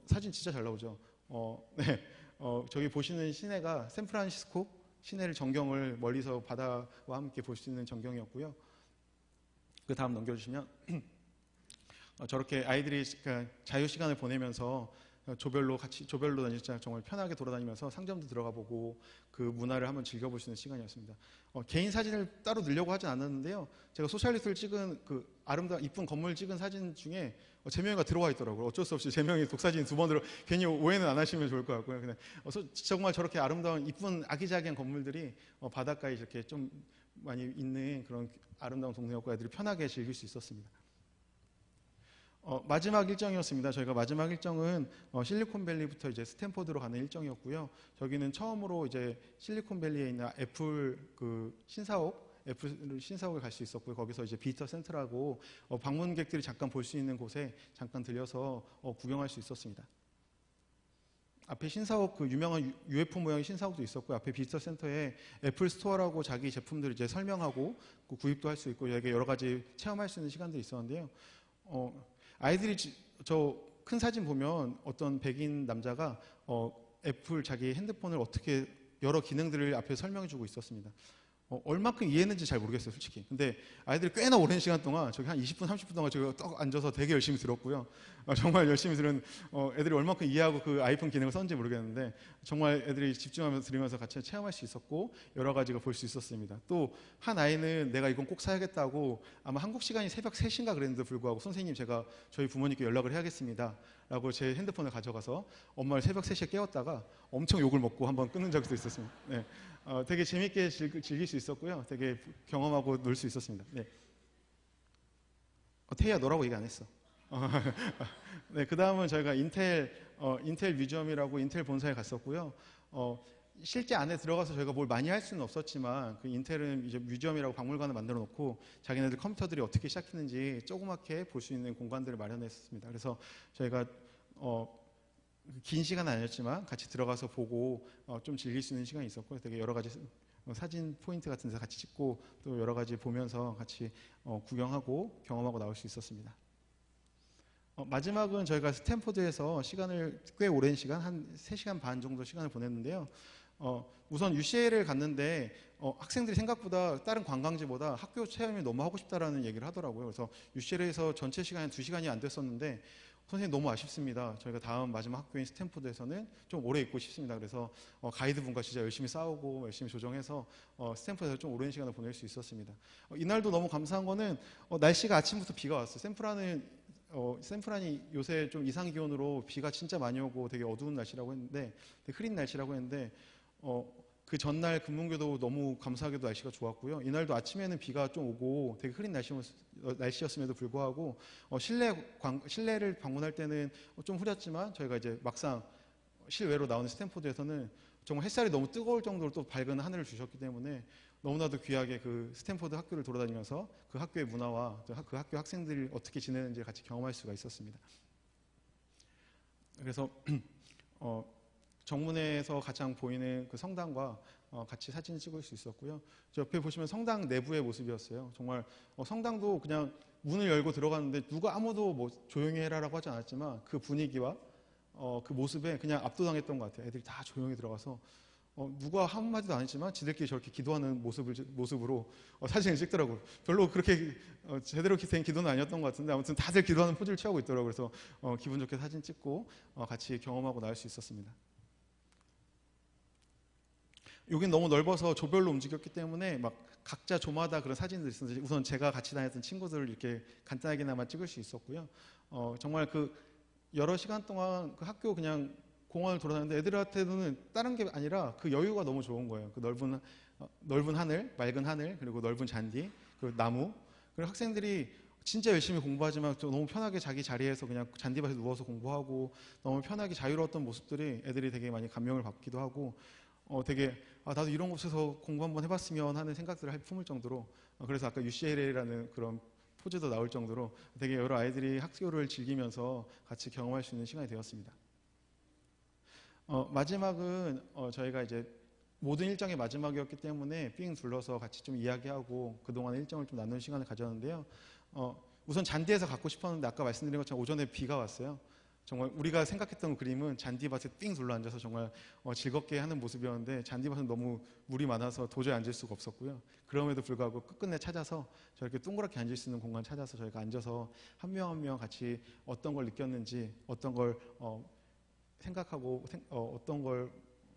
사진 진짜 잘 나오죠. 네, 저기 보시는 시내가 샌프란시스코 시내를 전경을 멀리서 바다와 함께 볼 수 있는 전경이었고요. 그 다음 넘겨주시면 저렇게 아이들이 자유 시간을 보내면서 조별로 진짜 정말 편하게 돌아다니면서 상점도 들어가 보고 그 문화를 한번 즐겨볼 수 있는 시간이었습니다. 개인 사진을 따로 넣으려고 하진 않았는데요. 제가 소셜리스트를 찍은 그 아름다운 이쁜 건물 찍은 사진 중에 제명이가 들어와 있더라고요. 어쩔 수 없이 제명이 독사진 2번 괜히 오해는 안 하시면 좋을 것 같고요. 그냥 정말 저렇게 아름다운 이쁜 아기자기한 건물들이 바닷가에 이렇게 좀 많이 있는 그런 아름다운 동네였고 애들이 편하게 즐길 수 있었습니다. 마지막 일정이었습니다. 저희가 마지막 일정은 실리콘밸리부터 이제 스탠포드로 가는 일정이었고요. 저기는 처음으로 이제 실리콘밸리에 있는 애플 그 애플 신사옥에 갈 수 있었고요. 거기서 이제 비지터 센터라고 방문객들이 잠깐 볼 수 있는 곳에 잠깐 들려서 구경할 수 있었습니다. 앞에 신사옥 그 유명한 UFO 모양의 신사옥도 있었고요. 앞에 비지터 센터에 애플 스토어라고 자기 제품들을 이제 설명하고 구입도 할 수 있고 이렇게 여러 가지 체험할 수 있는 시간들이 있었는데요. 아이들이 저 큰 사진 보면 어떤 백인 남자가 애플 자기 핸드폰을 어떻게 여러 기능들을 앞에 설명해주고 있었습니다. 얼마큼 이해했는지 잘 모르겠어요, 솔직히. 근데 아이들이 꽤나 오랜 시간 동안 저기 한 20분, 30분 동안 저기 떡 앉아서 되게 열심히 들었고요. 정말 열심히 들은 애들이 얼마큼 이해하고 그 아이폰 기능을 썼는지 모르겠는데 정말 애들이 집중하면서 들으면서 같이 체험할 수 있었고 여러 가지가 볼 수 있었습니다. 또 한 아이는 내가 이건 꼭 사야겠다고 아마 한국 시간이 새벽 3시인가 그랬는데 불구하고 선생님 제가 저희 부모님께 연락을 해야겠습니다. 라고 제 핸드폰을 가져가서 엄마를 새벽 3시에 깨웠다가 엄청 욕을 먹고 한번 끊는 적도 있었습니다. 네. 되게 재밌게 즐길 수 있었고요. 되게 경험하고 놀 수 있었습니다. 네. 태희야 너라고 얘기 안 했어. 네, 그 다음은 저희가 인텔 뮤지엄이라고 인텔 본사에 갔었고요. 실제 안에 들어가서 저희가 뭘 많이 할 수는 없었지만 그 인텔은 이제 뮤지엄이라고 박물관을 만들어 놓고 자기네들 컴퓨터들이 어떻게 시작했는지 조그맣게 볼 수 있는 공간들을 마련했습니다. 그래서 저희가 긴 시간은 아니었지만 같이 들어가서 보고 좀 즐길 수 있는 시간이 있었고 되게 여러 가지 사진 포인트 같은 데서 같이 찍고 또 여러 가지 보면서 같이 구경하고 경험하고 나올 수 있었습니다. 마지막은 저희가 스탠포드에서 시간을 꽤 오랜 시간 한 3시간 반 정도 시간을 보냈는데요. 우선 UCL을 갔는데 학생들이 생각보다 다른 관광지보다 학교 체험이 너무 하고 싶다라는 얘기를 하더라고요. 그래서 UCL에서 전체 시간이 2시간이 안 됐었는데 선생님 너무 아쉽습니다. 저희가 다음 마지막 학교인 스탠포드에서는 좀 오래 있고 싶습니다. 그래서 가이드분과 진짜 열심히 싸우고 열심히 조정해서 스탠포드에서 좀 오랜 시간을 보낼 수 있었습니다. 이날도 너무 감사한 거는 날씨가 아침부터 비가 왔어요. 샌프란이 요새 좀 이상 기온으로 비가 진짜 많이 오고 되게 어두운 날씨라고 했는데 되게 흐린 날씨라고 했는데 그 전날 금문교도 너무 감사하게도 날씨가 좋았고요. 이날도 아침에는 비가 좀 오고 되게 흐린 날씨였음에도 불구하고 실내를 방문할 때는 좀 흐렸지만 저희가 이제 막상 실외로 나오는 스탠포드에서는 정말 햇살이 너무 뜨거울 정도로 또 밝은 하늘을 주셨기 때문에 너무나도 귀하게 그 스탠포드 학교를 돌아다니면서 그 학교의 문화와 그 학교 학생들이 어떻게 지내는지 같이 경험할 수가 있었습니다. 그래서 정문에서 가장 보이는 그 성당과 같이 사진을 찍을 수 있었고요. 저 옆에 보시면 성당 내부의 모습이었어요. 정말 성당도 그냥 문을 열고 들어갔는데 누가 아무도 뭐 조용히 해라라고 하지 않았지만 그 분위기와 그 모습에 그냥 압도당했던 것 같아요. 애들이 다 조용히 들어가서 누가 한마디도 안 했지만 지들끼리 저렇게 기도하는 모습으로 사진을 찍더라고요. 별로 그렇게 제대로 된 기도는 아니었던 것 같은데 아무튼 다들 기도하는 포즈를 취하고 있더라고요. 그래서 기분 좋게 사진 찍고 같이 경험하고 나올 수 있었습니다. 여긴 너무 넓어서 조별로 움직였기 때문에 막 각자 조마다 그런 사진들이 있었는데 우선 제가 같이 다녔던 친구들을 이렇게 간단하게나마 찍을 수 있었고요. 정말 그 여러 시간 동안 그 학교 그냥 공원을 돌아다녔는데 애들한테는 다른 게 아니라 그 여유가 너무 좋은 거예요. 그 넓은 하늘, 맑은 하늘, 그리고 넓은 잔디, 그리고 나무. 그리고 학생들이 진짜 열심히 공부하지만 너무 편하게 자기 자리에서 그냥 잔디밭에 누워서 공부하고 너무 편하게 자유로웠던 모습들이 애들이 되게 많이 감명을 받기도 하고 되게 나도 이런 곳에서 공부 한번 해봤으면 하는 생각들을 품을 정도로 그래서 아까 UCLA라는 그런 포즈도 나올 정도로 되게 여러 아이들이 학교를 즐기면서 같이 경험할 수 있는 시간이 되었습니다. 마지막은 저희가 이제 모든 일정의 마지막이었기 때문에 삥 둘러서 같이 좀 이야기하고 그동안 일정을 좀 나누는 시간을 가졌는데요. 우선 잔디에서 갖고 싶었는데 아까 말씀드린 것처럼 오전에 비가 왔어요. 정말 우리가 생각했던 그림은 잔디밭에 삥 둘러 앉아서 정말 즐겁게 하는 모습이었는데 잔디밭은 너무 물이 많아서 도저히 앉을 수가 없었고요. 그럼에도 불구하고 끝끝내 찾아서 저렇게 동그랗게 앉을 수 있는 공간 찾아서 저희가 앉아서 한 명 한 명 같이 어떤 걸 느꼈는지 어떤 걸 생각하고 어떤 걸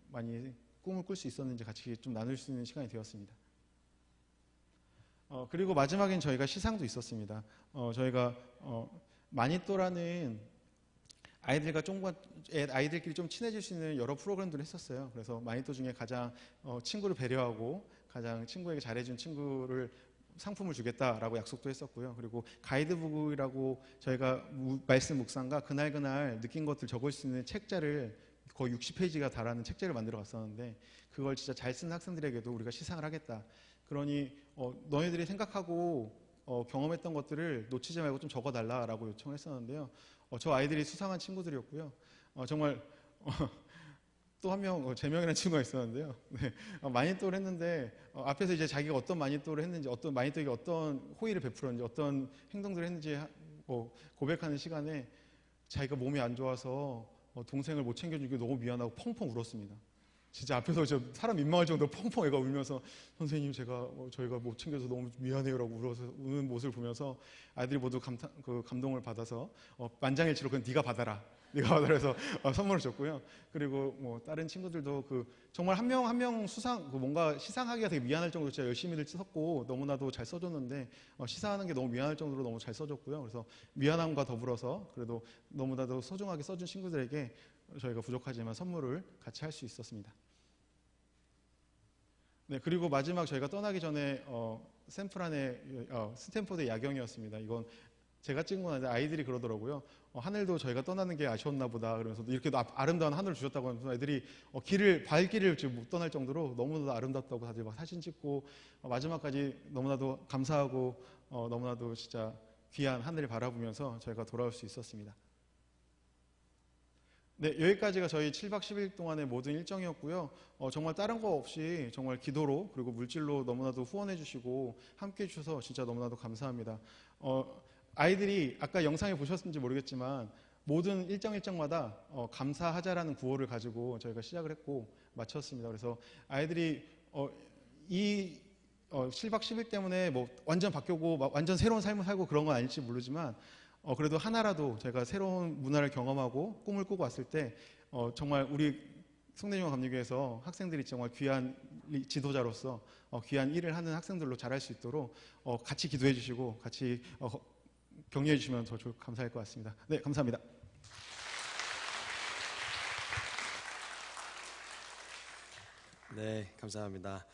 많이 꿈을 꿀 수 있었는지 같이 좀 나눌 수 있는 시간이 되었습니다. 그리고 마지막엔 저희가 시상도 있었습니다. 저희가 마니또라는 아이들끼리 좀 친해질 수 있는 여러 프로그램들을 했었어요. 그래서 마니또 중에 가장 친구를 배려하고 가장 친구에게 잘해준 친구를 상품을 주겠다라고 약속도 했었고요. 그리고 가이드북이라고 저희가 말씀 묵상과 그날 느낀 것들 적을 수 있는 책자를 거의 60페이지가 달하는 책자를 만들어 갔었는데 그걸 진짜 잘 쓴 학생들에게도 우리가 시상을 하겠다. 그러니 너희들이 생각하고 경험했던 것들을 놓치지 말고 좀 적어달라라고 요청했었는데요. 저 아이들이 수상한 친구들이었고요. 정말 또 한 명 재명이라는 친구가 있었는데요. 네, 마니또를 했는데 앞에서 이제 자기가 어떤 마니또를 했는지, 어떤 마니또에게 어떤 호의를 베풀었는지, 어떤 행동들을 했는지 고백하는 시간에 자기가 몸이 안 좋아서 동생을 못 챙겨주기 너무 미안하고 펑펑 울었습니다. 진짜 앞에서 저 사람 민망할 정도로 펑펑 애가 울면서 선생님 저희가 못 챙겨서 너무 미안해요라고 우는 모습을 보면서 아이들이 모두 감동을 받아서 만장일치로 그건 네가 받아라 해서 선물을 줬고요. 그리고 뭐 다른 친구들도 정말 한 명 한 명 뭔가 시상하기가 되게 미안할 정도로 진짜 열심히들 썼고 너무나도 잘 써줬는데 시상하는 게 너무 미안할 정도로 너무 잘 써줬고요. 그래서 미안함과 더불어서 그래도 너무나도 소중하게 써준 친구들에게 저희가 부족하지만 선물을 같이 할 수 있었습니다. 네, 그리고 마지막 저희가 떠나기 전에 스탠포드 야경이었습니다. 이건 제가 찍은 건 아닌데 아이들이 그러더라고요. 하늘도 저희가 떠나는 게 아쉬웠나 보다. 그러면서 이렇게 아름다운 하늘을 주셨다고 하면서 애들이 발길을 지금 못 떠날 정도로 너무나도 아름답다고 다들 막 사진 찍고 마지막까지 너무나도 감사하고 너무나도 진짜 귀한 하늘을 바라보면서 저희가 돌아올 수 있었습니다. 네, 여기까지가 저희 7박 10일 동안의 모든 일정이었고요. 정말 다른 거 없이 정말 기도로 그리고 물질로 너무나도 후원해 주시고 함께 해 주셔서 진짜 너무나도 감사합니다. 아이들이 아까 영상에 보셨는지 모르겠지만 모든 일정마다 감사하자라는 구호를 가지고 저희가 시작을 했고 마쳤습니다. 그래서 아이들이 이 7박 10일 때문에 뭐 완전 바뀌고 완전 새로운 삶을 살고 그런 건 아닐지 모르지만 그래도 하나라도 제가 새로운 문화를 경험하고 꿈을 꾸고 왔을 때 정말 우리 송대중 감리교에서 학생들이 정말 귀한 지도자로서 귀한 일을 하는 학생들로 자랄 수 있도록 같이 기도해 주시고 같이 격려해 주시면 더 감사할 것 같습니다. 네, 감사합니다. 네, 감사합니다.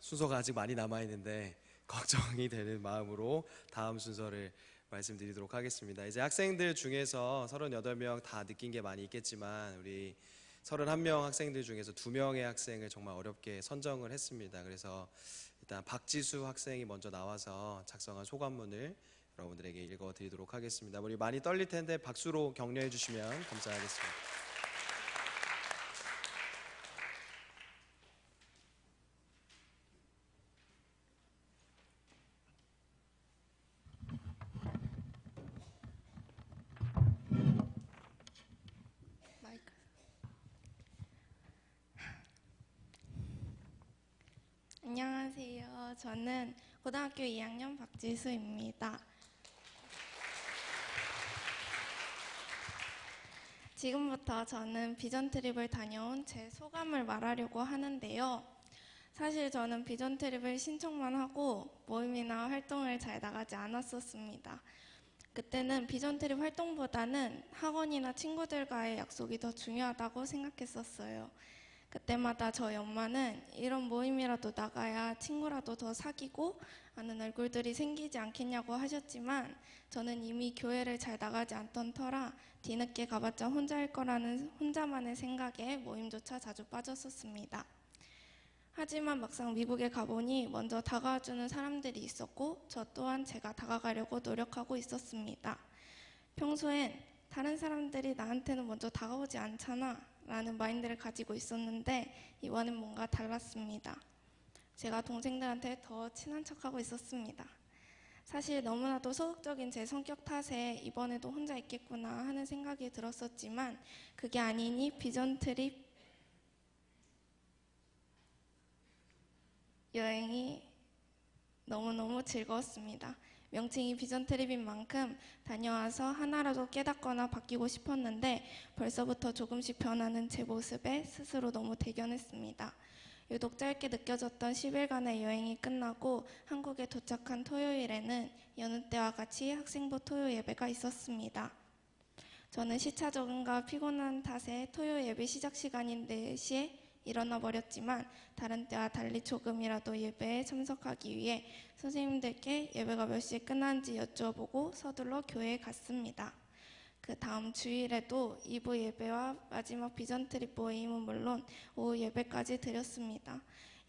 순서가 아직 많이 남아있는데 걱정이 되는 마음으로 다음 순서를 말씀드리도록 하겠습니다. 이제 학생들 중에서 38명 다 느낀 게 많이 있겠지만 우리 31명 학생들 중에서 2명의 학생을 정말 어렵게 선정을 했습니다. 그래서 일단 박지수 학생이 먼저 나와서 작성한 소감문을 여러분들에게 읽어드리도록 하겠습니다. 우리 많이 떨릴 텐데 박수로 격려해 주시면 감사하겠습니다. 안녕하세요. 저는 고등학교 2학년 박지수입니다. 지금부터 저는 비전 트립을 다녀온 제 소감을 말하려고 하는데요. 사실 저는 비전 트립을 신청만 하고 모임이나 활동을 잘 나가지 않았었습니다. 그때는 비전 트립 활동보다는 학원이나 친구들과의 약속이 더 중요하다고 생각했었어요. 그때마다 저희 엄마는 이런 모임이라도 나가야 친구라도 더 사귀고 아는 얼굴들이 생기지 않겠냐고 하셨지만 저는 이미 교회를 잘 나가지 않던 터라 뒤늦게 가봤자 혼자일 거라는 혼자만의 생각에 모임조차 자주 빠졌었습니다. 하지만 막상 미국에 가보니 먼저 다가와주는 사람들이 있었고 저 또한 제가 다가가려고 노력하고 있었습니다. 평소엔 다른 사람들이 나한테는 먼저 다가오지 않잖아 라는 마인드를 가지고 있었는데 이번엔 뭔가 달랐습니다. 제가 동생들한테 더 친한 척하고 있었습니다. 사실 너무나도 소극적인 제 성격 탓에 이번에도 혼자 있겠구나 하는 생각이 들었었지만 그게 아니니 비전 트립 여행이 너무너무 즐거웠습니다. 명칭이 비전 트립인 만큼 다녀와서 하나라도 깨닫거나 바뀌고 싶었는데 벌써부터 조금씩 변하는 제 모습에 스스로 너무 대견했습니다. 유독 짧게 느껴졌던 10일간의 여행이 끝나고 한국에 도착한 토요일에는 여느 때와 같이 학생부 토요 예배가 있었습니다. 저는 시차 적응과 피곤한 탓에 토요 예배 시작 시간인 4시에 일어나 버렸지만 다른 때와 달리 조금이라도 예배에 참석하기 위해 선생님들께 예배가 몇 시에 끝나는지 여쭈어보고 서둘러 교회에 갔습니다. 그 다음 주일에도 2부 예배와 마지막 비전 트립 모임은 물론 오후 예배까지 드렸습니다.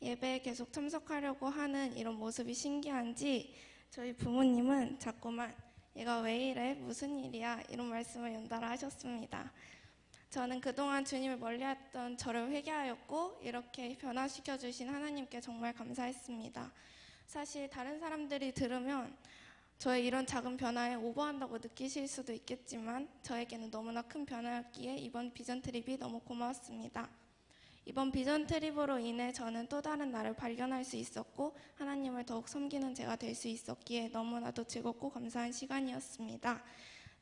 예배에 계속 참석하려고 하는 이런 모습이 신기한지 저희 부모님은 자꾸만 얘가 왜 이래? 무슨 일이야? 이런 말씀을 연달아 하셨습니다. 저는 그동안 주님을 멀리했던 저를 회개하였고 이렇게 변화시켜 주신 하나님께 정말 감사했습니다. 사실 다른 사람들이 들으면 저의 이런 작은 변화에 오버한다고 느끼실 수도 있겠지만 저에게는 너무나 큰 변화였기에 이번 비전 트립이 너무 고마웠습니다. 이번 비전 트립으로 인해 저는 또 다른 나를 발견할 수 있었고 하나님을 더욱 섬기는 제가 될 수 있었기에 너무나도 즐겁고 감사한 시간이었습니다.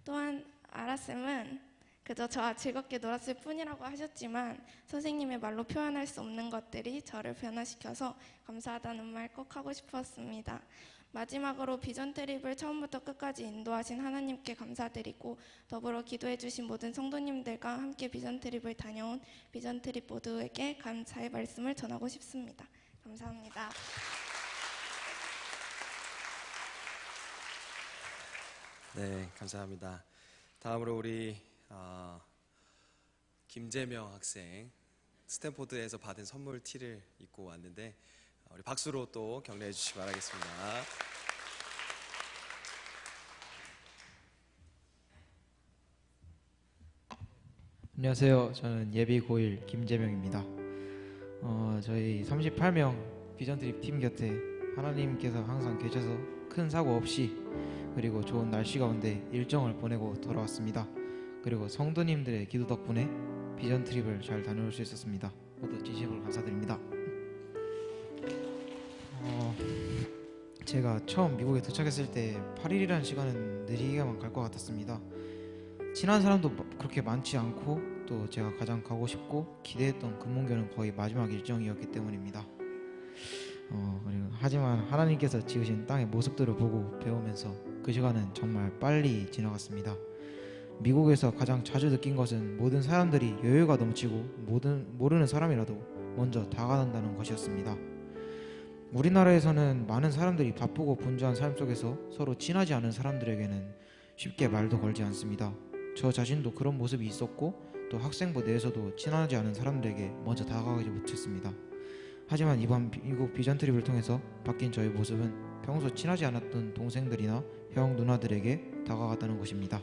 또한 아라쌤은 그저 저와 즐겁게 놀았을 뿐이라고 하셨지만 선생님의 말로 표현할 수 없는 것들이 저를 변화시켜서 감사하다는 말 꼭 하고 싶었습니다. 마지막으로 비전 트립을 처음부터 끝까지 인도하신 하나님께 감사드리고 더불어 기도해 주신 모든 성도님들과 함께 비전 트립을 다녀온 비전 트립 모두에게 감사의 말씀을 전하고 싶습니다. 감사합니다. 네, 감사합니다. 다음으로 우리 김재명 학생 스탠포드에서 받은 선물 티를 입고 왔는데 우리 박수로 또 격려해 주시기 바라겠습니다. 안녕하세요. 저는 예비 고1 김재명입니다. 저희 38명 비전트립 팀 곁에 하나님께서 항상 계셔서 큰 사고 없이 그리고 좋은 날씨 가운데 일정을 보내고 돌아왔습니다. 그리고 성도님들의 기도 덕분에 비전트립을 잘 다녀올 수 있었습니다. 모두 진심으로 감사드립니다. 제가 처음 미국에 도착했을 때 8일이라는 시간은 느리게만 갈 것 같았습니다. 친한 사람도 그렇게 많지 않고 또 제가 가장 가고 싶고 기대했던 금문교는 거의 마지막 일정이었기 때문입니다. 하지만 하나님께서 지으신 땅의 모습들을 보고 배우면서 그 시간은 정말 빨리 지나갔습니다. 미국에서 가장 자주 느낀 것은 모든 사람들이 여유가 넘치고 모르는 사람이라도 먼저 다가간다는 것이었습니다. 우리나라에서는 많은 사람들이 바쁘고 분주한 삶 속에서 서로 친하지 않은 사람들에게는 쉽게 말도 걸지 않습니다. 저 자신도 그런 모습이 있었고 또 학생부 내에서도 친하지 않은 사람들에게 먼저 다가가지 못했습니다. 하지만 이번 미국 비전 트립을 통해서 바뀐 저의 모습은 평소 친하지 않았던 동생들이나 형 누나들에게 다가갔다는 것입니다.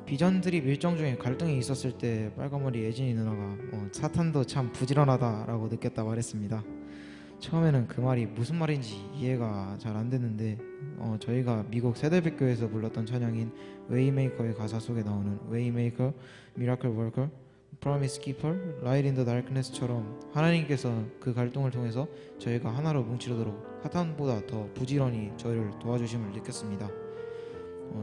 비전 트립 일정 중에 갈등이 있었을 때 빨간머리 예진이 누나가 사탄도 참 부지런하다라고 느꼈다고 말했습니다. 처음에는 그 말이 무슨 말인지 이해가 잘 안 됐는데 저희가 미국 세대백교에서 불렀던 찬양인 웨이메이커의 가사 속에 나오는 웨이메이커, 미라클 워커, 프로미스 키퍼, 라이트 인 더 다크니스처럼 하나님께서 그 갈등을 통해서 저희가 하나로 뭉치도록 사탄보다 더 부지런히 저희를 도와주심을 느꼈습니다.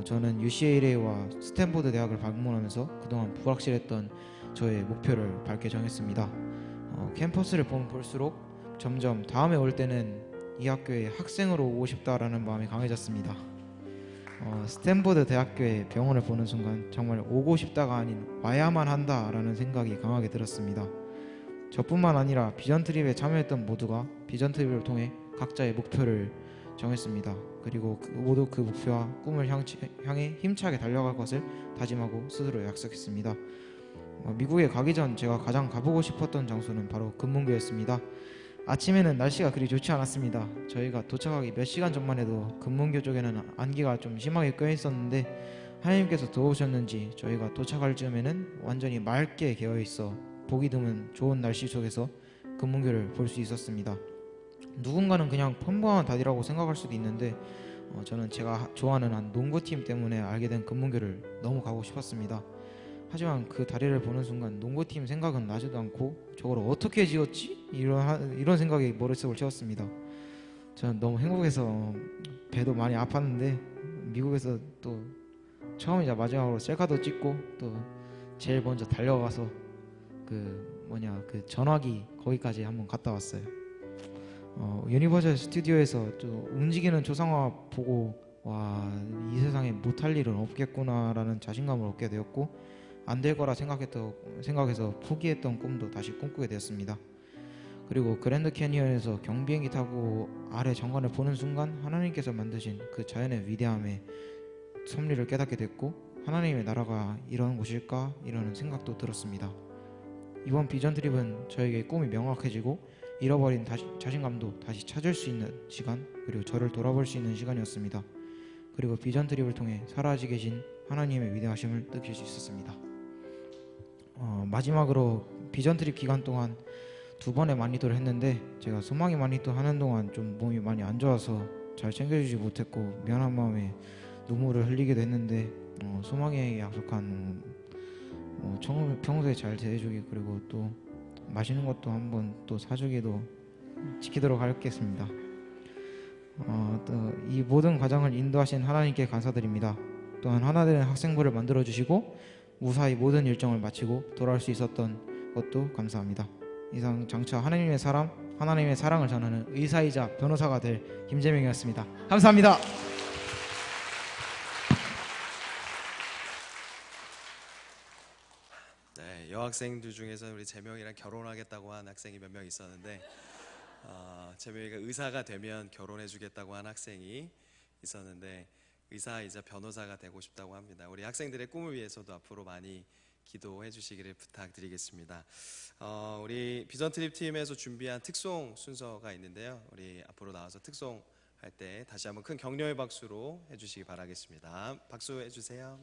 저는 UCLA와 스탠포드 대학을 방문하면서 그동안 불확실했던 저의 목표를 밝게 정했습니다. 캠퍼스를 보면 볼수록 점점 다음에 올 때는 이 학교에 학생으로 오고 싶다라는 마음이 강해졌습니다. 스탠포드 대학교의 병원을 보는 순간 정말 오고 싶다가 아닌 와야만 한다라는 생각이 강하게 들었습니다. 저뿐만 아니라 비전 트립에 참여했던 모두가 비전 트립을 통해 각자의 목표를 정했습니다. 그리고 모두 그 목표와 꿈을 향해 힘차게 달려갈 것을 다짐하고 스스로 약속했습니다. 미국에 가기 전 제가 가장 가보고 싶었던 장소는 바로 금문교였습니다. 아침에는 날씨가 그리 좋지 않았습니다. 저희가 도착하기 몇 시간 전만 해도 금문교 쪽에는 안개가 좀 심하게 껴 있었는데 하나님께서 도우셨는지 저희가 도착할 즈음에는 완전히 맑게 개어 있어 보기 드문 좋은 날씨 속에서 금문교를 볼 수 있었습니다. 누군가는 그냥 평범한 다리라고 생각할 수도 있는데 저는 제가 좋아하는 한 농구팀 때문에 알게 된 금문교를 너무 가고 싶었습니다. 하지만 그 다리를 보는 순간 농구팀 생각은 나지도 않고 저걸 어떻게 지었지? 이런 생각이 머릿속을 채웠습니다. 저는 너무 행복해서 배도 많이 아팠는데 미국에서 또 처음이자 마지막으로 셀카도 찍고 또 제일 먼저 달려가서 그 전화기 거기까지 한번 갔다 왔어요. 유니버셜 스튜디오에서 또 움직이는 초상화 보고 와, 이 세상에 못할 일은 없겠구나라는 자신감을 얻게 되었고 안 될 거라 생각해서 포기했던 꿈도 다시 꿈꾸게 되었습니다. 그리고 그랜드 캐니언에서 경비행기 타고 아래 정관을 보는 순간 하나님께서 만드신 그 자연의 위대함에 섭리를 깨닫게 됐고 하나님의 나라가 이런 곳일까? 이러는 생각도 들었습니다. 이번 비전 트립은 저에게 꿈이 명확해지고 잃어버린 자신감도 다시 찾을 수 있는 시간, 그리고 저를 돌아볼 수 있는 시간이었습니다. 그리고 비전 트립을 통해 사라지 계신 하나님의 위대하심을 느낄 수 있었습니다. 마지막으로 비전 트립 기간 동안 2번의 마니또를 했는데 제가 소망의 마니또 하는 동안 좀 몸이 많이 안 좋아서 잘 챙겨주지 못했고 미안한 마음에 눈물을 흘리기도 했는데 소망이에게 약속한 평소에 잘 대해주기, 그리고 또 맛있는 것도 한번 또 사주기도 지키도록 하겠습니다. 또 이 모든 과정을 인도하신 하나님께 감사드립니다. 또한 하나되는 학생부를 만들어주시고 무사히 모든 일정을 마치고 돌아올 수 있었던 것도 감사합니다. 이상 장차 하나님의 사랑을 전하는 의사이자 변호사가 될 김재명이었습니다. 감사합니다. 네, 여학생들 중에서 우리 재명이랑 결혼하겠다고 한 학생이 몇 명 있었는데 재명이가 의사가 되면 결혼해주겠다고 한 학생이 있었는데 의사이자 변호사가 되고 싶다고 합니다. 우리 학생들의 꿈을 위해서도 앞으로 많이 기도해 주시기를 부탁드리겠습니다. 우리 비전 트립 팀에서 준비한 특송 순서가 있는데요. 우리 앞으로 나와서 특송 할 때 다시 한번 큰 격려의 박수로 해주시기 바라겠습니다. 박수 해주세요.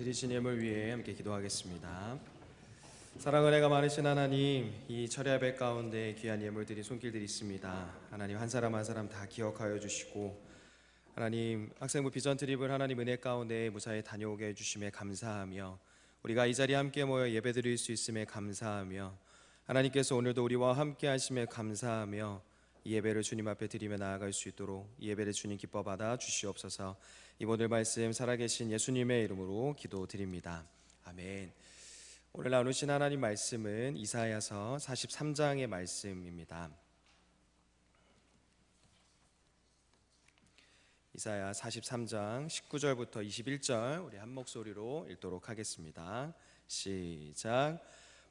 드리신 예물 위해 함께 기도하겠습니다. 사랑 은혜가 많으신 하나님, 이 철야 예배 가운데 귀한 예물들이 손길들이 있습니다. 하나님 한 사람 한 사람 다 기억하여 주시고, 하나님 학생부 비전 트립을 하나님 은혜 가운데 무사히 다녀오게 해주심에 감사하며, 우리가 이 자리에 함께 모여 예배드릴 수 있음에 감사하며, 하나님께서 오늘도 우리와 함께 하심에 감사하며, 이 예배를 주님 앞에 드리며 나아갈 수 있도록 이 예배를 주님 기뻐 받아 주시옵소서. 이번들 말씀 살아계신 예수님의 이름으로 기도드립니다. 아멘. 오늘 나누신 하나님 말씀은 이사야서 43장의 말씀입니다. 이사야 43장 19절부터 21절 우리 한 목소리로 읽도록 하겠습니다. 시작.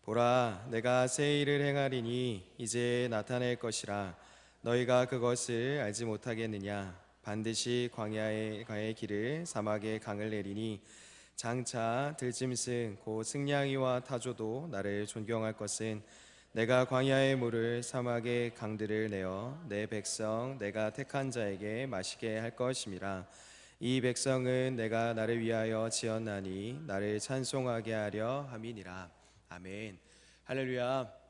보라, 내가 새 일을 행하리니 이제 나타낼 것이라. 너희가 그것을 알지 못하겠느냐? 반드시 광야의 길을 사막의 강을 내리니 장차 들짐승 곧 승냥이와 타조도 나를 존경할 것은 내가 광야의 물을 사막의 강들을 내어 내 백성 내가 택한 자에게 마시게 할 것임이라. 이 백성은 내가 나를 위하여 지었나니 나를 찬송하게 하려 함이니라. 아멘. 할렐루야.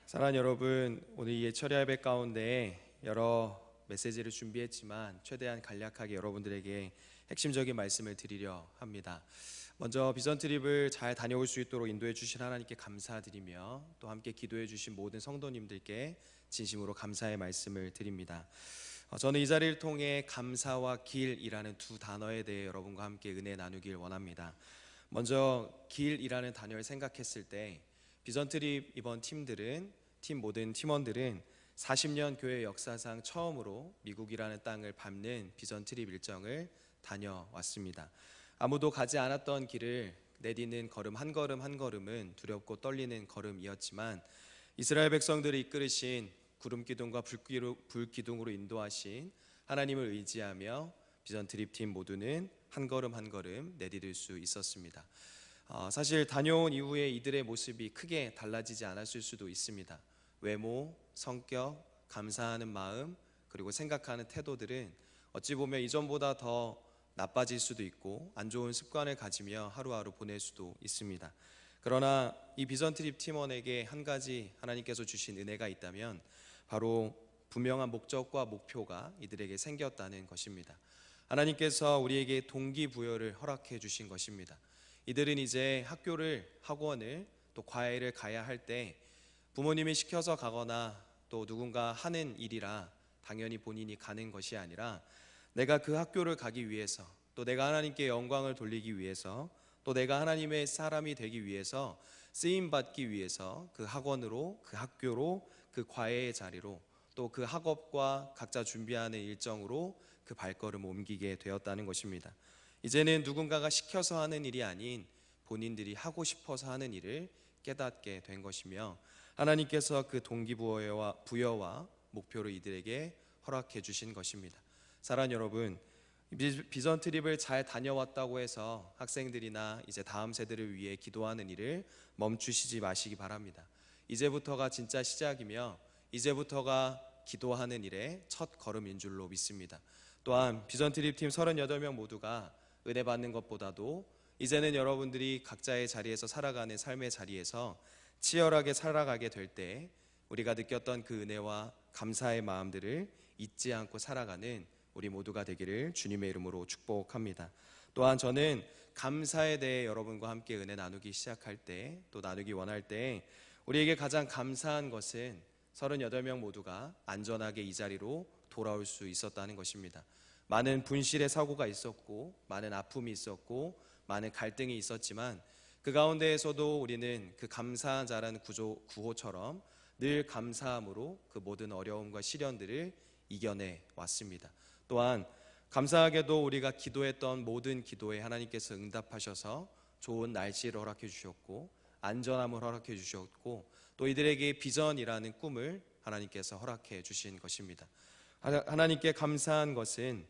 사랑하는 여러분, 오늘 이 철야 예배 가운데 여러 메시지를 준비했지만 최대한 간략하게 여러분들에게 핵심적인 말씀을 드리려 합니다. 먼저 비전 트립을 잘 다녀올 수 있도록 인도해 주신 하나님께 감사드리며, 또 함께 기도해 주신 모든 성도님들께 진심으로 감사의 말씀을 드립니다. 저는 이 자리를 통해 감사와 길이라는 두 단어에 대해 여러분과 함께 은혜 나누길 원합니다. 먼저 길이라는 단어를 생각했을 때, 비전 트립 이번 팀 모든 팀원들은 40년 교회 역사상 처음으로 미국이라는 땅을 밟는 비전 트립 일정을 다녀왔습니다. 아무도 가지 않았던 길을 내디는 걸음 한 걸음은 두렵고 떨리는 걸음이었지만, 이스라엘 백성들을 이끌으신 구름 기둥과 불기둥으로 인도하신 하나님을 의지하며 비전 트립 팀 모두는 한 걸음 내디딜 수 있었습니다. 사실 다녀온 이후에 이들의 모습이 크게 달라지지 않았을 수도 있습니다. 외모, 성격, 감사하는 마음, 그리고 생각하는 태도들은 어찌 보면 이전보다 더 나빠질 수도 있고 안 좋은 습관을 가지며 하루하루 보낼 수도 있습니다. 그러나 이 비전 트립 팀원에게 한 가지 하나님께서 주신 은혜가 있다면 바로 분명한 목적과 목표가 이들에게 생겼다는 것입니다. 하나님께서 우리에게 동기부여를 허락해 주신 것입니다. 이들은 이제 학원을 또 과외를 가야 할 때 부모님이 시켜서 가거나 또 누군가 하는 일이라 당연히 본인이 가는 것이 아니라, 내가 그 학교를 가기 위해서, 또 내가 하나님께 영광을 돌리기 위해서, 또 내가 하나님의 사람이 되기 위해서 쓰임 받기 위해서 그 학원으로, 그 학교로, 그 과외의 자리로, 또 그 학업과 각자 준비하는 일정으로 그 발걸음을 옮기게 되었다는 것입니다. 이제는 누군가가 시켜서 하는 일이 아닌 본인들이 하고 싶어서 하는 일을 깨닫게 된 것이며, 하나님께서 그 동기부여와 목표를 이들에게 허락해 주신 것입니다. 사랑하는 여러분, 비전 트립을 잘 다녀왔다고 해서 학생들이나 이제 다음 세대를 위해 기도하는 일을 멈추시지 마시기 바랍니다. 이제부터가 진짜 시작이며 이제부터가 기도하는 일의 첫 걸음인 줄로 믿습니다. 또한 비전 트립 팀 38명 모두가 은혜 받는 것보다도 이제는 여러분들이 각자의 자리에서 살아가는 삶의 자리에서 치열하게 살아가게 될 때 우리가 느꼈던 그 은혜와 감사의 마음들을 잊지 않고 살아가는 우리 모두가 되기를 주님의 이름으로 축복합니다. 또한 저는 감사에 대해 여러분과 함께 은혜 나누기 시작할 때, 또 나누기 원할 때 우리에게 가장 감사한 것은 38명 모두가 안전하게 이 자리로 돌아올 수 있었다는 것입니다. 많은 분실의 사고가 있었고, 많은 아픔이 있었고, 많은 갈등이 있었지만 그 가운데에서도 우리는 그 감사한 자라는 구호처럼 늘 감사함으로 그 모든 어려움과 시련들을 이겨내 왔습니다. 또한 감사하게도 우리가 기도했던 모든 기도에 하나님께서 응답하셔서 좋은 날씨를 허락해 주셨고, 안전함을 허락해 주셨고, 또 이들에게 비전이라는 꿈을 하나님께서 허락해 주신 것입니다. 하나님께 감사한 것은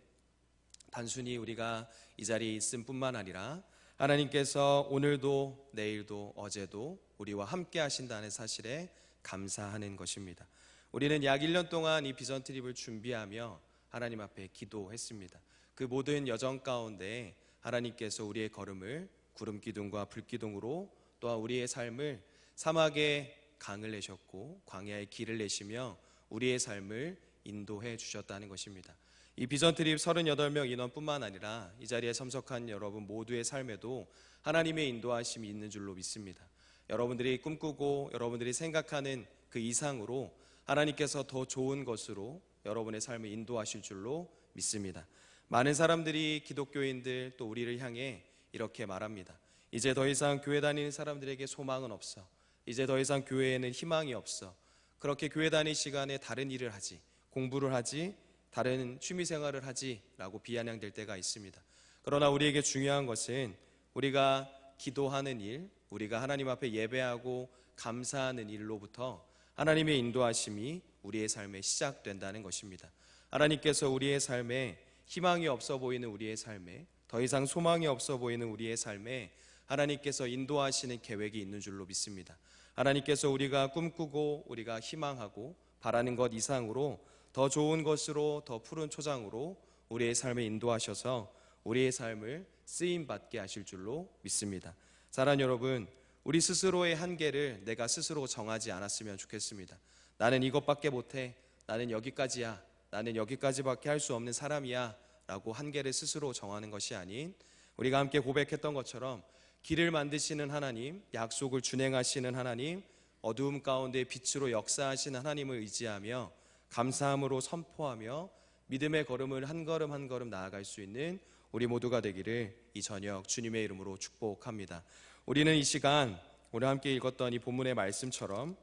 단순히 우리가 이 자리에 있음 뿐만 아니라 하나님께서 오늘도 내일도 어제도 우리와 함께 하신다는 사실에 감사하는 것입니다. 우리는 약 1년 동안 이 비전 트립을 준비하며 하나님 앞에 기도했습니다. 그 모든 여정 가운데 하나님께서 우리의 걸음을 구름 기둥과 불 기둥으로 또한 우리의 삶을 사막의 강을 내셨고 광야의 길을 내시며 우리의 삶을 인도해 주셨다는 것입니다. 이 비전 트립 38명 인원뿐만 아니라 이 자리에 참석한 여러분 모두의 삶에도 하나님의 인도하심이 있는 줄로 믿습니다. 여러분들이 꿈꾸고 여러분들이 생각하는 그 이상으로 하나님께서 더 좋은 것으로 여러분의 삶을 인도하실 줄로 믿습니다. 많은 사람들이 기독교인들 또 우리를 향해 이렇게 말합니다. 이제 더 이상 교회 다니는 사람들에게 소망은 없어. 이제 더 이상 교회에는 희망이 없어. 그렇게 교회 다니는 시간에 다른 일을 하지, 공부를 하지, 다른 취미생활을 하지 라고 비아냥될 때가 있습니다. 그러나 우리에게 중요한 것은 우리가 기도하는 일, 우리가 하나님 앞에 예배하고 감사하는 일로부터 하나님의 인도하심이 우리의 삶에 시작된다는 것입니다. 하나님께서 우리의 삶에 희망이 없어 보이는 우리의 삶에, 더 이상 소망이 없어 보이는 우리의 삶에 하나님께서 인도하시는 계획이 있는 줄로 믿습니다. 하나님께서 우리가 꿈꾸고 우리가 희망하고 바라는 것 이상으로 더 좋은 것으로, 더 푸른 초장으로 우리의 삶에 인도하셔서 우리의 삶을 쓰임받게 하실 줄로 믿습니다. 사랑하는 여러분, 우리 스스로의 한계를 내가 스스로 정하지 않았으면 좋겠습니다. 나는 이것밖에 못해, 나는 여기까지야, 나는 여기까지밖에 할 수 없는 사람이야 라고 한계를 스스로 정하는 것이 아닌, 우리가 함께 고백했던 것처럼 길을 만드시는 하나님, 약속을 준행하시는 하나님, 어두움 가운데 빛으로 역사하시는 하나님을 의지하며 감사함으로 선포하며 믿음의 걸음을 한 걸음 한 걸음 나아갈 수 있는 우리 모두가 되기를 이 저녁 주님의 이름으로 축복합니다. 우리는 이 시간 오늘 함께 읽었던 이 본문의 말씀처럼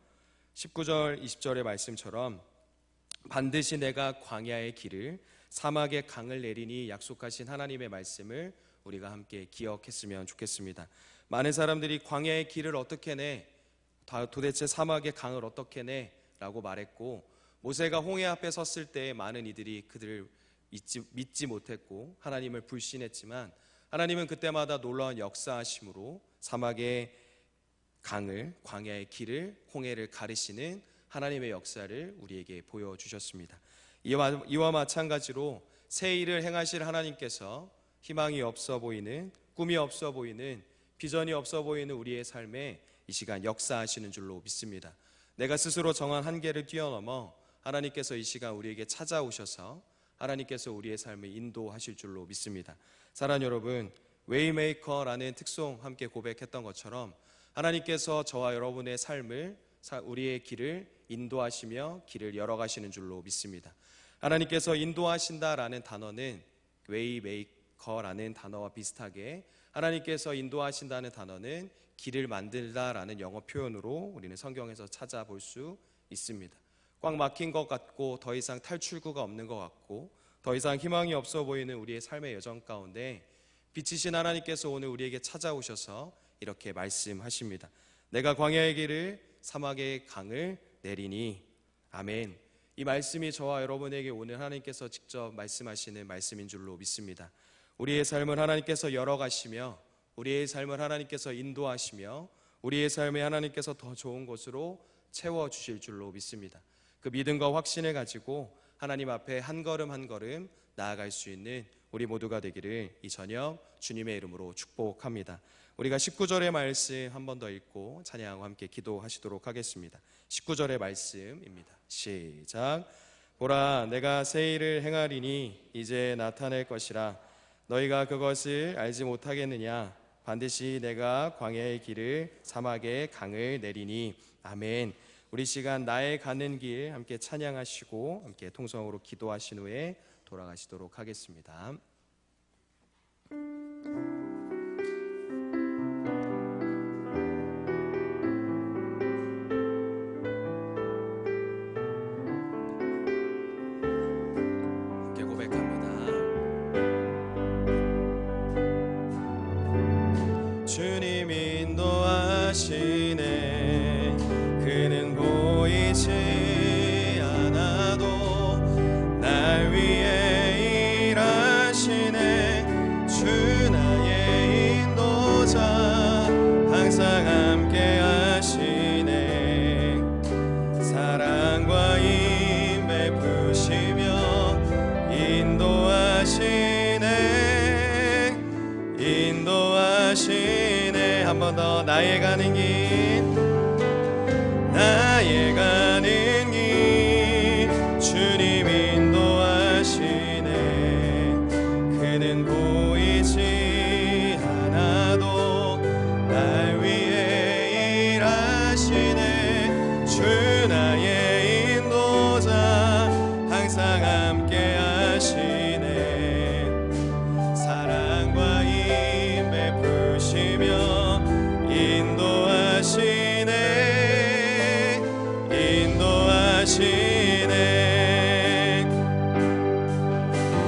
19절 20절의 말씀처럼 반드시 내가 광야의 길을 사막의 강을 내리니 약속하신 하나님의 말씀을 우리가 함께 기억했으면 좋겠습니다. 많은 사람들이 광야의 길을 어떻게 내? 도대체 사막의 강을 어떻게 내? 라고 말했고, 모세가 홍해 앞에 섰을 때 많은 이들이 그들을 믿지 못했고 하나님을 불신했지만 하나님은 그때마다 놀라운 역사하심으로 사막의 강을, 광야의 길을, 홍해를 가르시는 하나님의 역사를 우리에게 보여주셨습니다. 이와 마찬가지로 새 일을 행하실 하나님께서 희망이 없어 보이는, 꿈이 없어 보이는, 비전이 없어 보이는 우리의 삶에 이 시간 역사하시는 줄로 믿습니다. 내가 스스로 정한 한계를 뛰어넘어 하나님께서 이 시간 우리에게 찾아오셔서 하나님께서 우리의 삶을 인도하실 줄로 믿습니다. 사랑하는 여러분, 웨이메이커라는 특송 함께 고백했던 것처럼 하나님께서 저와 여러분의 삶을, 우리의 길을 인도하시며 길을 열어가시는 줄로 믿습니다. 하나님께서 인도하신다라는 단어는 웨이메이커라는 단어와 비슷하게 하나님께서 인도하신다는 단어는 길을 만들다라는 영어 표현으로 우리는 성경에서 찾아볼 수 있습니다. 꽉 막힌 것 같고 더 이상 탈출구가 없는 것 같고 더 이상 희망이 없어 보이는 우리의 삶의 여정 가운데 빛이신 하나님께서 오늘 우리에게 찾아오셔서 이렇게 말씀하십니다. 내가 광야의 길을 사막의 강을 내리니. 아멘. 이 말씀이 저와 여러분에게 오늘 하나님께서 직접 말씀하시는 말씀인 줄로 믿습니다. 우리의 삶을 하나님께서 열어가시며 우리의 삶을 하나님께서 인도하시며 우리의 삶에 하나님께서 더 좋은 곳으로 채워주실 줄로 믿습니다. 그 믿음과 확신을 가지고 하나님 앞에 한 걸음 한 걸음 나아갈 수 있는 우리 모두가 되기를 이 저녁 주님의 이름으로 축복합니다. 우리가 19절의 말씀 한 번 더 읽고 찬양하고 함께 기도하시도록 하겠습니다. 19절의 말씀입니다. 시작. 보라, 내가 새 일을 행하리니 이제 나타낼 것이라. 너희가 그것을 알지 못하겠느냐? 반드시 내가 광야의 길을 사막의 강을 내리니. 아멘. 우리 시간 나의 가는 길 함께 찬양하시고 함께 통성으로 기도하신 후에 돌아가시도록 하겠습니다. 함께 고백합니다. 주님 인도하시네. 그는 보이지 않아도 날 위해 일하시 나의 가는 길 나의 가는 길 주님 인도하시네. 그는 보이지 않아도 날 위해 일하시네. 주 나의 인도자 항상 함께 하시네. 사랑과 힘 베푸시며 인도하시네. 인도하시네.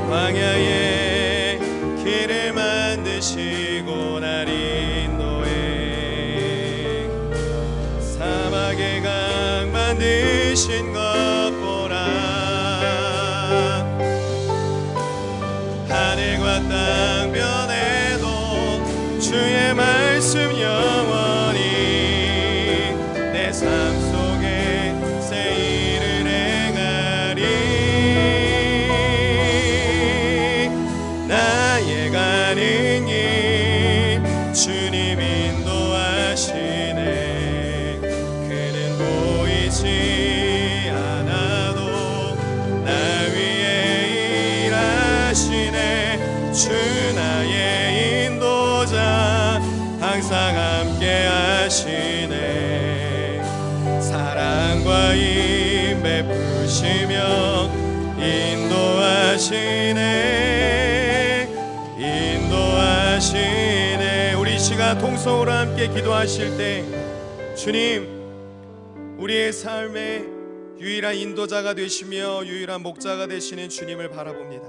광야에 길을 만드시고 날 인도해. 사막에 강 만드신 것 보라. 하늘과 땅 변해도 주의 말씀 영원히 내 삶 속에 새 일을 행하리. 나의 가는 길 주님 인도하시네. 그는 보이지 않아도 날 위해 일하시네. 주 나의 인도자 항상 함께 하시네. 사랑과 힘 베푸시며 인도하시네. 인도하시네. 우리 이 시간 통성으로 함께 기도하실 때 주님, 우리의 삶의 유일한 인도자가 되시며 유일한 목자가 되시는 주님을 바라봅니다.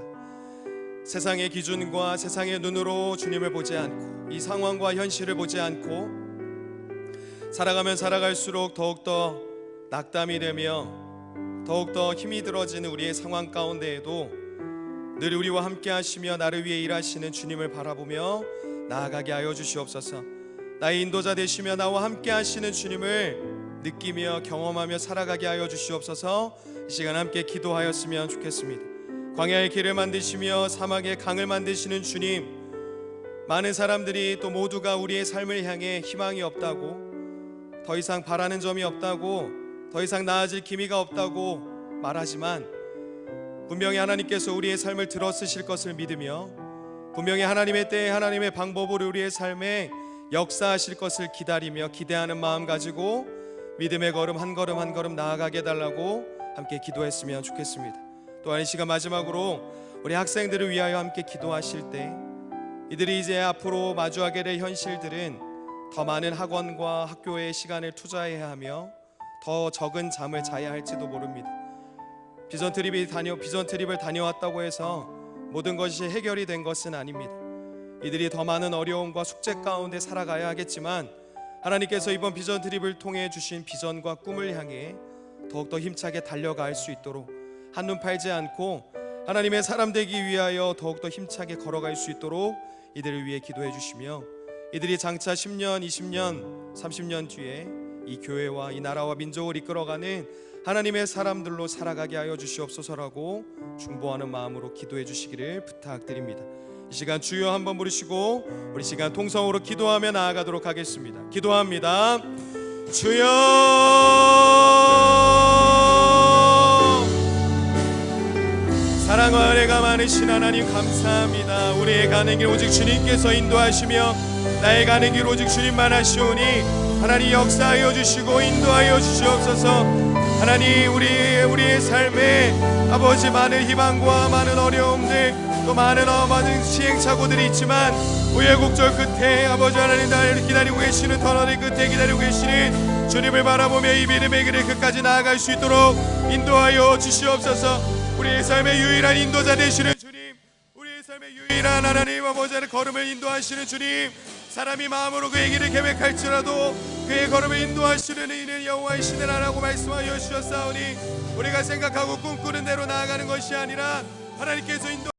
세상의 기준과 세상의 눈으로 주님을 보지 않고 이 상황과 현실을 보지 않고 살아가면 살아갈수록 더욱더 낙담이 되며 더욱더 힘이 들어지는 우리의 상황 가운데에도 늘 우리와 함께 하시며 나를 위해 일하시는 주님을 바라보며 나아가게 하여 주시옵소서. 나의 인도자 되시며 나와 함께 하시는 주님을 느끼며 경험하며 살아가게 하여 주시옵소서. 이 시간 함께 기도하였으면 좋겠습니다. 광야의 길을 만드시며 사막의 강을 만드시는 주님, 많은 사람들이 또 모두가 우리의 삶을 향해 희망이 없다고, 더 이상 바라는 점이 없다고, 더 이상 나아질 기미가 없다고 말하지만 분명히 하나님께서 우리의 삶을 들어쓰실 것을 믿으며 분명히 하나님의 때에 하나님의 방법으로 우리의 삶에 역사하실 것을 기다리며 기대하는 마음 가지고 믿음의 걸음 한 걸음 한 걸음 나아가게 해달라고 함께 기도했으면 좋겠습니다. 또한 이 시간 마지막으로 우리 학생들을 위하여 함께 기도하실 때 이들이 이제 앞으로 마주하게 될 현실들은 더 많은 학원과 학교에 시간을 투자해야 하며 더 적은 잠을 자야 할지도 모릅니다. 비전 트립을 다녀왔다고 해서 모든 것이 해결이 된 것은 아닙니다. 이들이 더 많은 어려움과 숙제 가운데 살아가야 하겠지만 하나님께서 이번 비전 트립을 통해 주신 비전과 꿈을 향해 더욱더 힘차게 달려갈 수 있도록 한눈 팔지 않고 하나님의 사람 되기 위하여 더욱더 힘차게 걸어갈 수 있도록 이들을 위해 기도해 주시며 이들이 장차 10년, 20년, 30년 뒤에 이 교회와 이 나라와 민족을 이끌어가는 하나님의 사람들로 살아가게 하여 주시옵소서라고 중보하는 마음으로 기도해 주시기를 부탁드립니다. 이 시간 주여 한번 부르시고 우리 시간 통성으로 기도하며 나아가도록 하겠습니다. 기도합니다. 주여, 사랑과 은혜가 많으신 하나님 감사합니다. 우리의 가는 길 오직 주님께서 인도하시며 나의 가는 길 오직 주님만 하시오니 하나님 역사하여 주시고 인도하여 주시옵소서. 하나님 우리의 삶에 아버지 많은 희망과 많은 어려움들 또 많은 시행착오들이 있지만 우여곡절 끝에 아버지 하나님 나를 기다리고 계시는 터널의 끝에 기다리고 계시는 주님을 바라보며 이 믿음의 길을 끝까지 나아갈 수 있도록 인도하여 주시옵소서. 우리의 삶의 유일한 인도자 되시는 주님, 우리의 삶의 유일한 하나님 아버지 하나님 걸음을 인도하시는 주님, 사람이 마음으로 그의 길을 계획할지라도 그의 걸음을 인도하시는 이는 여호와이시는 하라고 말씀하여 주셨사오니 우리가 생각하고 꿈꾸는 대로 나아가는 것이 아니라 하나님께서 인도